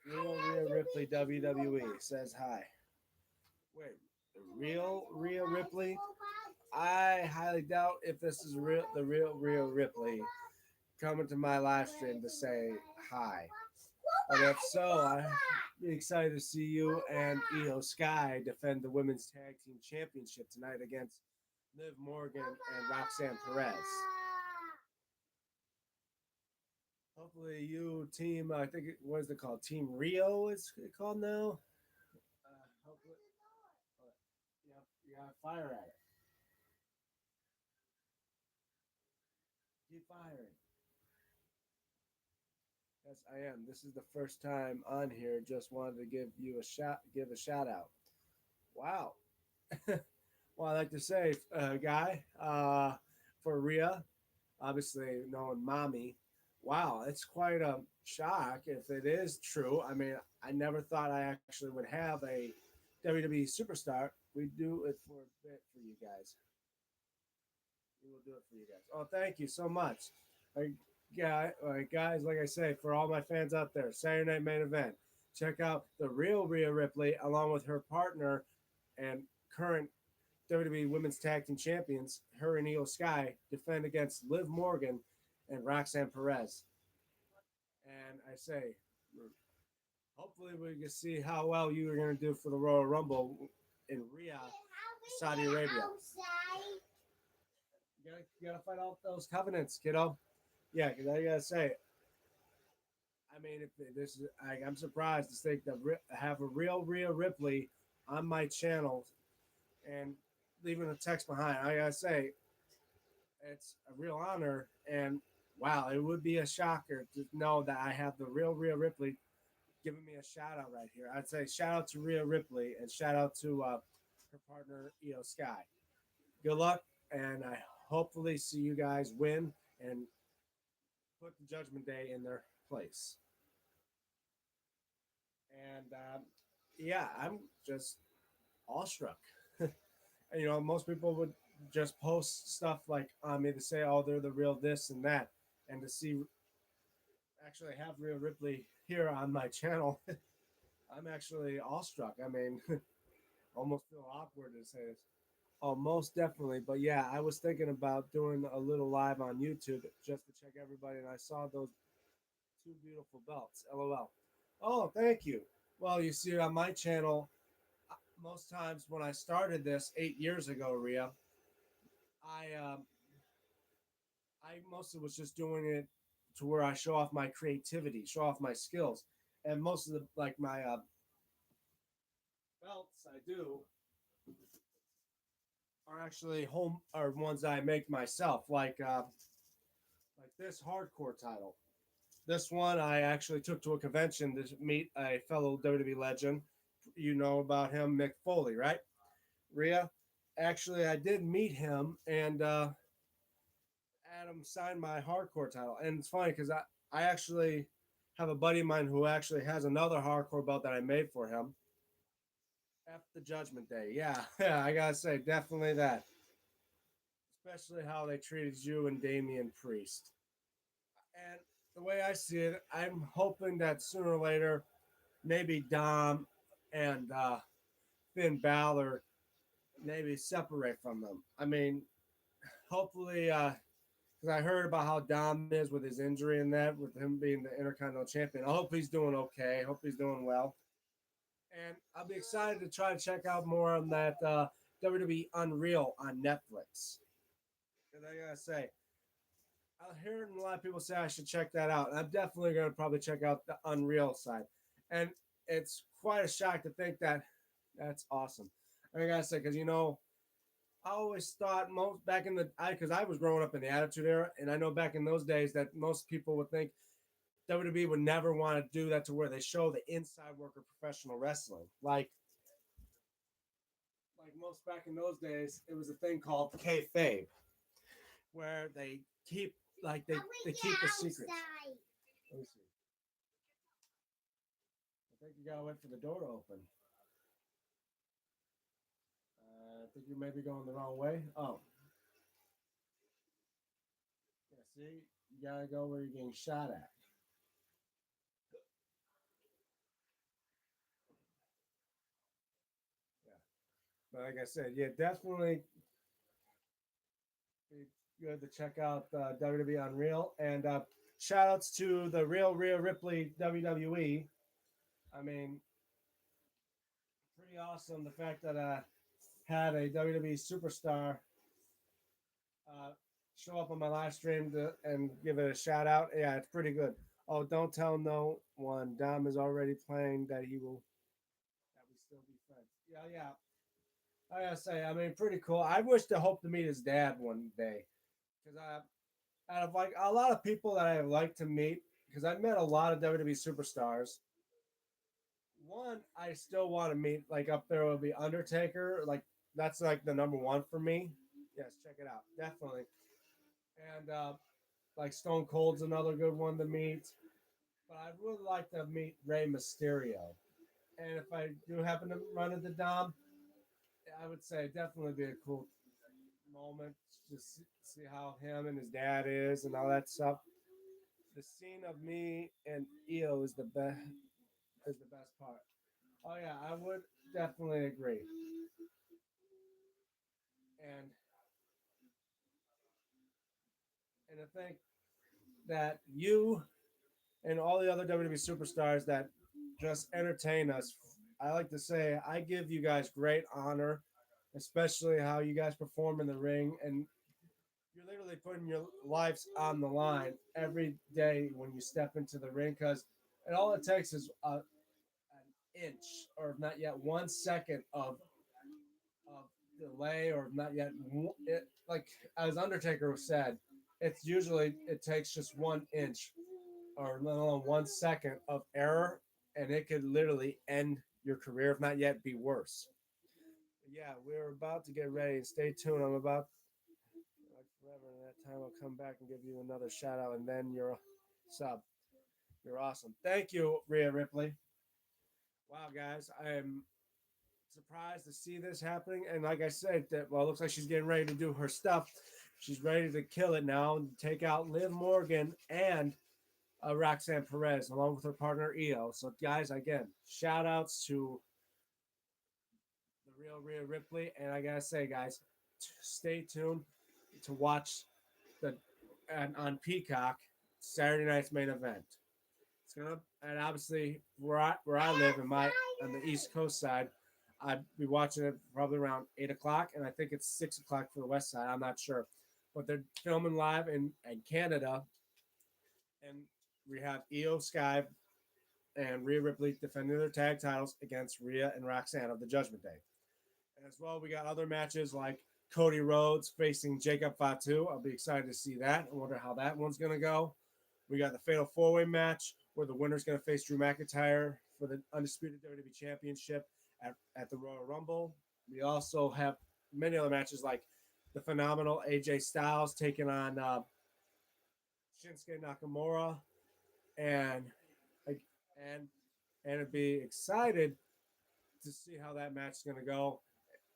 I real have Rhea to Ripley beat this WWE robot. says hi. Wait, the I want real Rhea robot, Ripley? robot. I highly doubt if this is real. The real Rhea Ripley coming to my live stream to say hi. But if so, I'd be excited to see you and Io Sky defend the women's tag team championship tonight against Liv Morgan and Roxanne Perez. Hopefully, you team. I think what is it called? Team Rio is it called now. Hopefully, you got fire at it. Keep firing. Yes, I am. This is the first time on here. Just wanted to give a shout out. Wow. Well, I like to say, guy, for Rhea, obviously knowing mommy. Wow, it's quite a shock if it is true. I mean, I never thought I actually would have a WWE superstar. We do it for a bit for you guys. We will do it for you guys. Oh, thank you so much. Like, guys, like I say, for all my fans out there, Saturday Night Main Event, check out the real Rhea Ripley along with her partner and current WWE Women's Tag Team Champions, her and Io Sky, defend against Liv Morgan and Roxanne Perez. And I say, hopefully we can see how well you are going to do for the Royal Rumble in Riyadh, Saudi Arabia. You gotta fight out those covenants, kiddo. Yeah, because I gotta say, I mean, if this is, I'm surprised to think that have a real Rhea Ripley on my channel and leaving a text behind. I gotta say, it's a real honor, and wow, it would be a shocker to know that I have the real Rhea Ripley giving me a shout out right here. I'd say shout out to Rhea Ripley and shout out to her partner Io Sky. Good luck, and I hopefully see you guys win and put the Judgment Day in their place. And yeah, I'm just awestruck. You know, most people would just post stuff like on me to say, "Oh, they're the real this and that," and to see actually have Rhea Ripley here on my channel, I'm actually awestruck. I mean, almost feel awkward to say this. Oh, most definitely. But yeah, I was thinking about doing a little live on YouTube just to check everybody, and I saw those two beautiful belts. LOL. Oh, thank you. Well, you see, on my channel, most times when I started this 8 years ago, Rhea, I I mostly was just doing it to where I show off my creativity, show off my skills, and most of the like my belts I do are actually home are ones I make myself, like this hardcore title. This one I actually took to a convention to meet a fellow WWE legend. You know about him, Mick Foley, right? Rhea. Actually, I did meet him, and Adam signed my hardcore title. And it's funny because I actually have a buddy of mine who actually has another hardcore belt that I made for him. F the Judgment Day. Yeah, yeah, I gotta say, definitely that. Especially how they treated you and Damian Priest. And the way I see it, I'm hoping that sooner or later, maybe Dom and Finn Balor maybe separate from them. I mean, hopefully, because I heard about how Dom is with his injury and that, with him being the Intercontinental Champion. I hope he's doing okay. I hope he's doing well. And I'll be excited to try to check out more on that WWE Unreal on Netflix. And I gotta say, I'm hearing a lot of people say I should check that out. And I'm definitely gonna probably check out the Unreal side. And it's quite a shock to think that that's awesome. I gotta say, because I always thought most back in the because I was growing up in the Attitude Era, and I know back in those days that most people would think WWE would never want to do that to where they show the inside work of professional wrestling. Like most back in those days, it was a thing called kayfabe, where they keep they keep the secrets. Let me see. I think you gotta wait for the door to open. I think you may be going the wrong way. Oh, See, you gotta go where you're getting shot at. Yeah. But like I said, yeah, definitely be good to check out WWE Unreal. And shout outs to the real Rhea Ripley WWE. I mean, pretty awesome the fact that I had a WWE superstar uh, show up on my live stream and give it a shout out. Yeah, it's pretty good. Oh, don't tell no one. Dom is already playing that he will that we still be friends. Yeah, yeah. I gotta say, I mean, pretty cool. I wish to hope to meet his dad one day because out of like a lot of people that I like to meet, because I've met a lot of WWE superstars. One I still want to meet, like up there will be Undertaker. Like that's like the number one for me. Yes, check it out, definitely. And like Stone Cold's another good one to meet. But I'd really like to meet Rey Mysterio. And if I do happen to run into Dom, I would say definitely be a cool moment to see how him and his dad is and all that stuff. The scene of me and Io is the best part. Oh yeah, I would definitely agree. And I think that you and all the other WWE superstars that just entertain us, I like to say I give you guys great honor, especially how you guys perform in the ring, and you're literally putting your lives on the line every day when you step into the ring because and all it takes is an inch or not yet 1 second of delay or not yet it, like as Undertaker said, it's usually it takes just 1 inch or let alone 1 second of error, and it could literally end your career, if not yet be worse. Yeah, we're about to get ready. Stay tuned. I'm about like forever. In that time, I'll come back and give you another shout out, and then you're sub. You're awesome. Thank you, Rhea Ripley. Wow, guys, I am surprised to see this happening. And like I said, that well, it looks like she's getting ready to do her stuff. She's ready to kill it now and take out Liv Morgan and Roxanne Perez along with her partner Io. So, guys, again, shout outs to the real Rhea Ripley. And I gotta say, guys, stay tuned to watch the and on Peacock Saturday night's main event. It's gonna and obviously where I live in my on the East Coast side, I'd be watching it probably around 8 o'clock, and I think it's 6 o'clock for the West side. I'm not sure, but they're filming live in Canada, and we have Io Sky and Rhea Ripley defending their tag titles against Rhea and Roxanne of the Judgment Day. And as well, we got other matches like Cody Rhodes facing Jacob Fatu. I'll be excited to see that. I wonder how that one's going to go. We got the Fatal 4-Way match where the winner's going to face Drew McIntyre for the Undisputed WWE Championship at the Royal Rumble. We also have many other matches like the phenomenal AJ Styles taking on Shinsuke Nakamura, and and and it'd be excited to see how that match is going to go,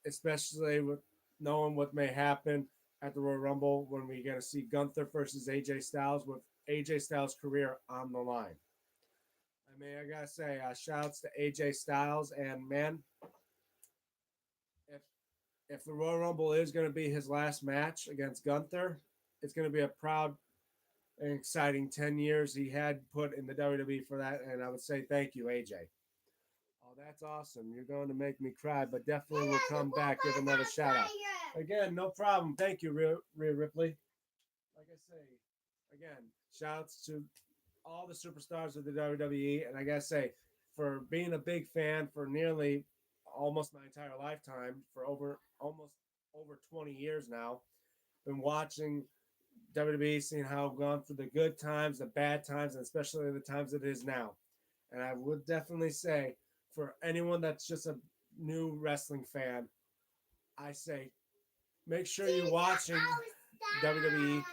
especially with knowing what may happen at the Royal Rumble when we get to see Gunther versus AJ Styles with AJ Styles' career on the line. I mean, I gotta say, shouts to AJ Styles, and man, if if the Royal Rumble is going to be his last match against Gunther, it's going to be a proud and exciting 10 years he had put in the WWE for that, and I would say thank you, AJ. Oh, that's awesome. You're going to make me cry, but definitely will come back, give another shout out. Again, no problem. Thank you, Rhea Ripley. Like I say, again, shouts to all the superstars of the WWE. And I got to say, for being a big fan for nearly almost my entire lifetime, for almost over 20 years now, been watching WWE, seeing how I've gone through the good times, the bad times, and especially the times it is now. And I would definitely say, for anyone that's just a new wrestling fan, I say make sure you're watching WWE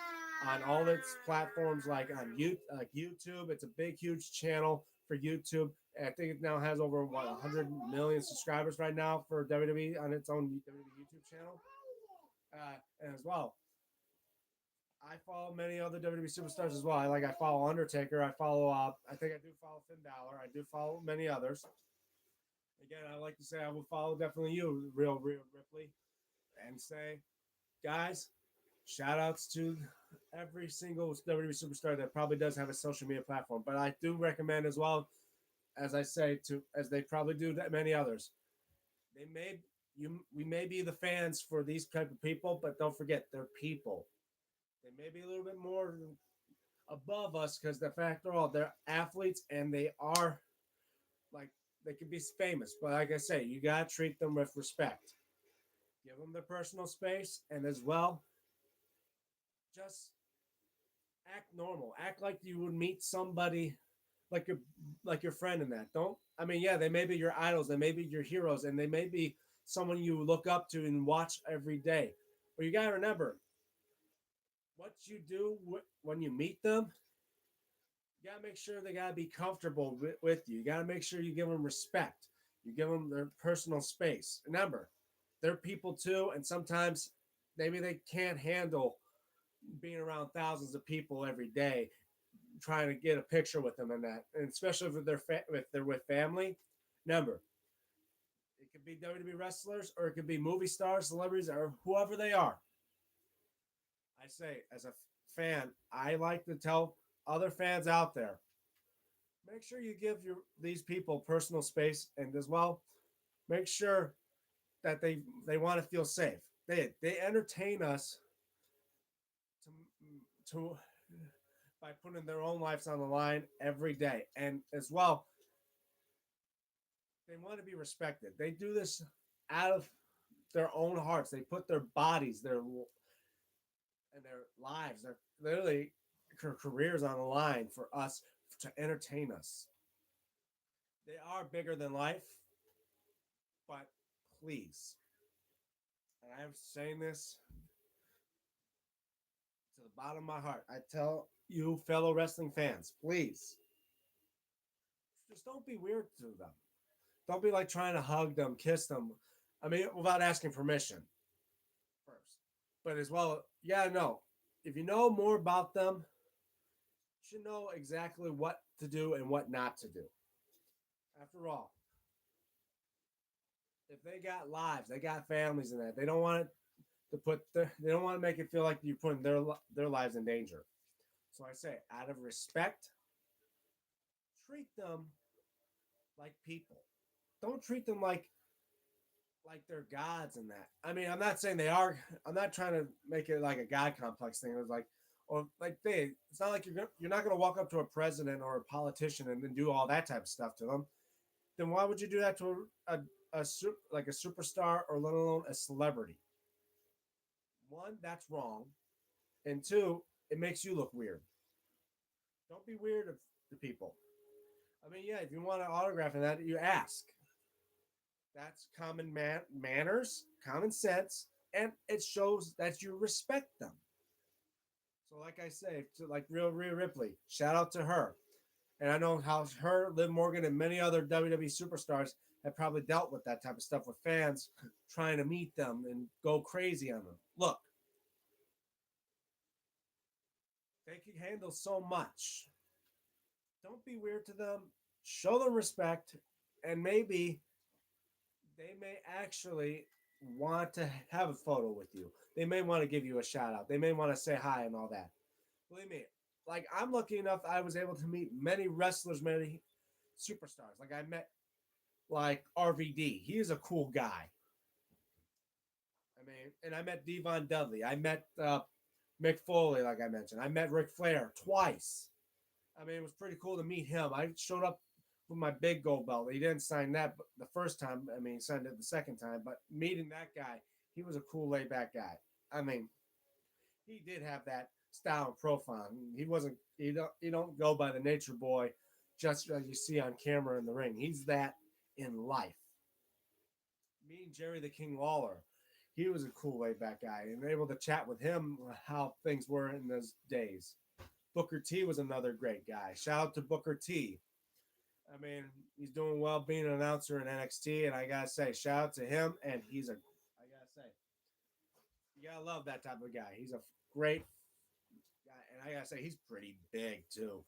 on all its platforms, like on YouTube. It's a big, huge channel for YouTube. I think it now has over 100 million subscribers right now for WWE on its own WWE YouTube channel. And as well, I follow many other WWE superstars as well. I follow Undertaker. I follow I think I do follow Finn Balor. I do follow many others. Again, I like to say I will follow definitely you, real Ripley, and say, guys, shout outs to every single WWE superstar that probably does have a social media platform. But I do recommend as well, as I say to as they probably do that many others. They may we may be the fans for these type of people, but don't forget they're people. They may be a little bit more above us because the fact of all they're athletes and they are like they can be famous. But like I say, you gotta treat them with respect. Give them their personal space, and as well, just act normal. Act like you would meet somebody like your friend in that. Don't I mean, yeah, they may be your idols, they may be your heroes, and they may be someone you look up to and watch every day. But you gotta remember what you do when you meet them. You gotta make sure they gotta be comfortable with you. You gotta make sure you give them respect. You give them their personal space. Remember, they're people too, and sometimes maybe they can't handle being around thousands of people every day trying to get a picture with them and that, and especially if they're with family. Remember, it could be WWE wrestlers or it could be movie stars, celebrities, or whoever they are. I say, as a fan, I like to tell other fans out there, make sure you give these people personal space, and as well, make sure that they want to feel safe. They entertain us to by putting their own lives on the line every day, and as well, they want to be respected. They do this out of their own hearts. They put their bodies, their lives, their literally careers on the line for us to entertain us. They are bigger than life, but please, and I'm saying this to the bottom of my heart, I tell you, fellow wrestling fans, please, just don't be weird to them. Don't be like trying to hug them, kiss them. I mean, without asking permission first. But as well, yeah, no. If you know more about them, you should know exactly what to do and what not to do. After all, if they got lives, they got families in that. They don't want it they don't want to make it feel like you're putting their lives in danger. So I say, out of respect, treat them like people. Don't treat them like they're gods and that. I mean, I'm not saying they are. I'm not trying to make it like a god complex thing. It was like, or like it's not like you're not gonna walk up to a president or a politician and then do all that type of stuff to them. Then why would you do that to like a superstar or let alone a celebrity? One, that's wrong, and two, it makes you look weird. Don't be weird to people. I mean, yeah, if you want an autograph and that, you ask. That's common manners, common sense, and it shows that you respect them. So, like I say, like real Rhea Ripley, shout out to her. And I know how her, Liv Morgan, and many other WWE superstars have probably dealt with that type of stuff with fans trying to meet them and go crazy on them. Look, they can handle so much. Don't be weird to them. Show them respect, and maybe they may actually want to have a photo with you. They may want to give you a shout out. They may want to say hi and all that. Believe me, like I'm lucky enough I was able to meet many wrestlers, many superstars. Like I met like RVD. He is a cool guy. I mean, and I met Devon Dudley. I met Mick Foley, like I mentioned. I met Ric Flair twice. I mean, it was pretty cool to meet him. I showed up with my big gold belt. He didn't sign that the first time. I mean, he signed it the second time. But meeting that guy, he was a cool, laid back guy. I mean, he did have that style and profile. He wasn't. You don't go by the nature boy, just as you see on camera in the ring. He's that in life. Meeting Jerry the King Lawler, he was a cool, laid back guy, and able to chat with him how things were in those days. Booker T was another great guy. Shout out to Booker T. I mean, he's doing well being an announcer in NXT, and I gotta say, shout out to him. And I gotta say, you gotta love that type of guy. He's a great I gotta say, he's pretty big too.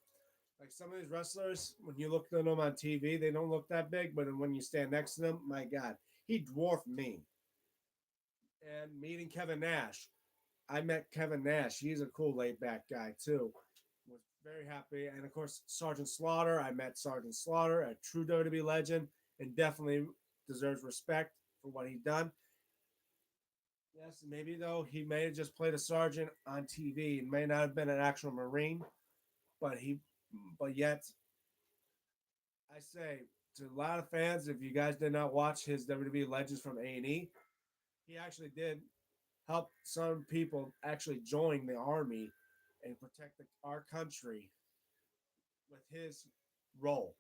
Like some of these wrestlers, when you look at them on TV, they don't look that big, but when you stand next to them, my God, he dwarfed me. And meeting Kevin Nash, I met Kevin Nash. He's a cool, laid back guy too. Was very happy, and of course Sergeant Slaughter. I met Sergeant Slaughter, a true WWE legend, and definitely deserves respect for what he done. Yes, maybe though he may have just played a sergeant on TV and may not have been an actual Marine, but yet I say to a lot of fans, if you guys did not watch his WWE Legends from A&E, he actually did help some people actually join the army and protect our country with his role.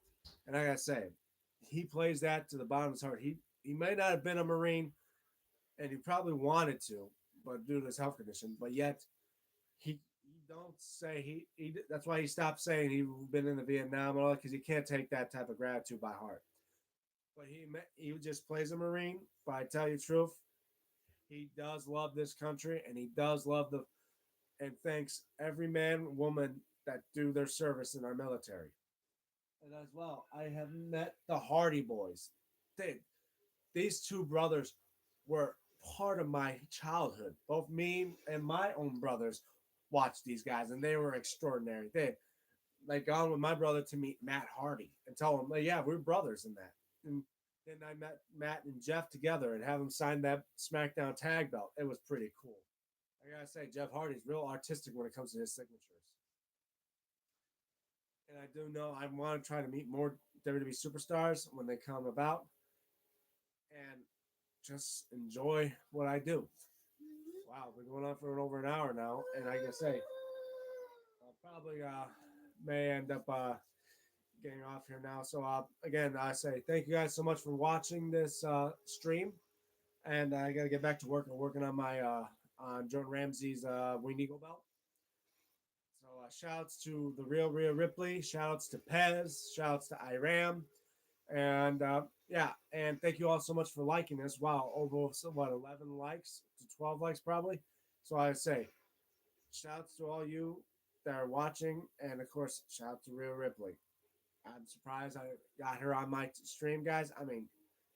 And I gotta say, he plays that to the bottom of his heart. He may not have been a Marine, and he probably wanted to, but due to his health condition, but yet he don't say he that's why he stopped saying he been in the Vietnam and all because he can't take that type of gratitude by heart. But he just plays a Marine. But I tell you the truth, he does love this country and he does love the and thanks every man woman that do their service in our military. And as well, I have met the Hardy Boys. They, these two brothers were part of my childhood. Both me and my own brothers watched these guys, and they were extraordinary. They like gone with my brother to meet Matt Hardy and tell him, like, yeah, we're brothers in that. And then I met Matt and Jeff together and have them sign that SmackDown tag belt. It was pretty cool. I gotta say, Jeff Hardy's real artistic when it comes to his signatures. And I do know I want to try to meet more WWE superstars when they come about and just enjoy what I do. Wow, we're going on for over an hour now, and I can say I'll probably may end up getting off here now. So again, I say thank you guys so much for watching this stream, and I got to get back to work. I'm working on my on Jordan Ramsey's Winged Eagle belt. So shouts to the real Rhea Ripley, shouts to Pez, shouts to Iram, and yeah, and thank you all so much for liking this. Wow, over what 11 likes to 12 likes probably. So I say, shouts to all you that are watching, and of course, shout to Rhea Ripley. I'm surprised I got her on my stream, guys. I mean,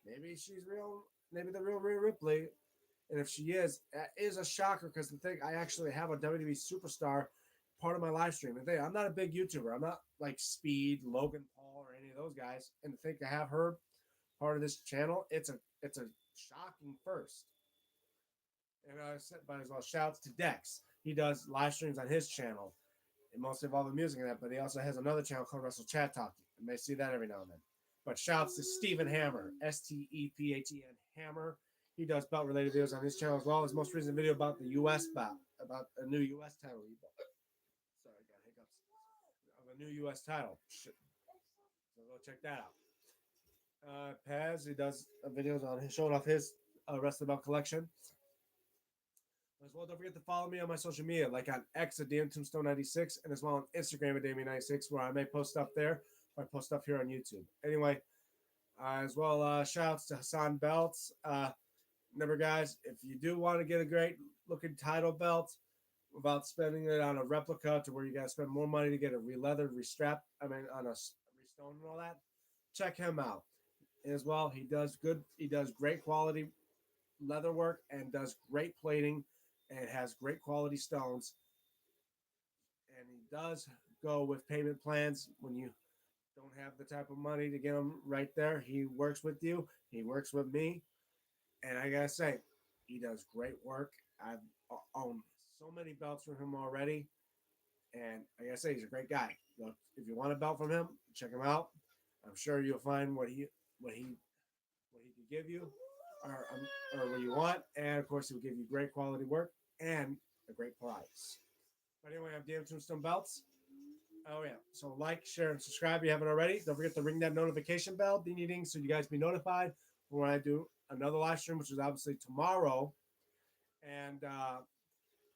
maybe she's real, maybe the real Rhea Ripley, and if she is, that is a shocker because the thing I actually have a WWE superstar part of my live stream. And I'm not a big YouTuber. I'm not like Speed, Logan Paul, or any of those guys. And to think to have her part of this channel, it's a shocking first. And I said, but as well, shouts to Dex. He does live streams on his channel, and mostly of all the music in that. But he also has another channel called Wrestle Chat Talkie. You may see that every now and then. But shouts to Stephen Hammer, Stephen Hammer. He does belt related videos on his channel as well. His most recent video about the U.S. belt, about a new U.S. title he bought. Sorry, I got hiccups. Of a new U.S. title. Shit. So go check that out. Paz, he does videos on showing off his Wrestling Belt collection. As well, don't forget to follow me on my social media, like on X at DMTombstone96, and as well on Instagram at Damien96, where I may post stuff there, or I post stuff here on YouTube. Anyway, as well, shouts to Hassan Belts. Remember, guys, if you do want to get a great looking title belt without spending it on a replica to where you got to spend more money to get a re-leathered, re-strapped, I mean, on a re-stone and all that, check him out. As well, he does great quality leather work and does great plating and has great quality stones. And he does go with payment plans when you don't have the type of money to get them right there. He works with you. He works with me. And I gotta say, he does great work. I've owned so many belts from him already. And I gotta say, he's a great guy. Look, if you want a belt from him, check him out. I'm sure you'll find what he could give you, or what you want. And of course, he will give you great quality work and a great price. But anyway, I'm DM Tombstone Belts. Oh yeah. So like, share, and subscribe if you haven't already. Don't forget to ring that notification bell, ding ding ding, so you guys be notified when I do another live stream, which is obviously tomorrow, and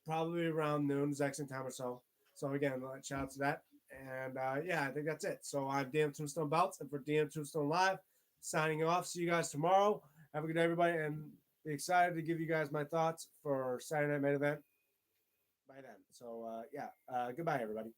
probably around noon, exact same time or so. So again, shout out to that. And yeah, I think that's it. So I'm DM Tombstone Belts, and for DM Tombstone Live, signing off. See you guys tomorrow. Have a good day, everybody, and be excited to give you guys my thoughts for Saturday Night Main Event. Bye. by then. So yeah, goodbye everybody.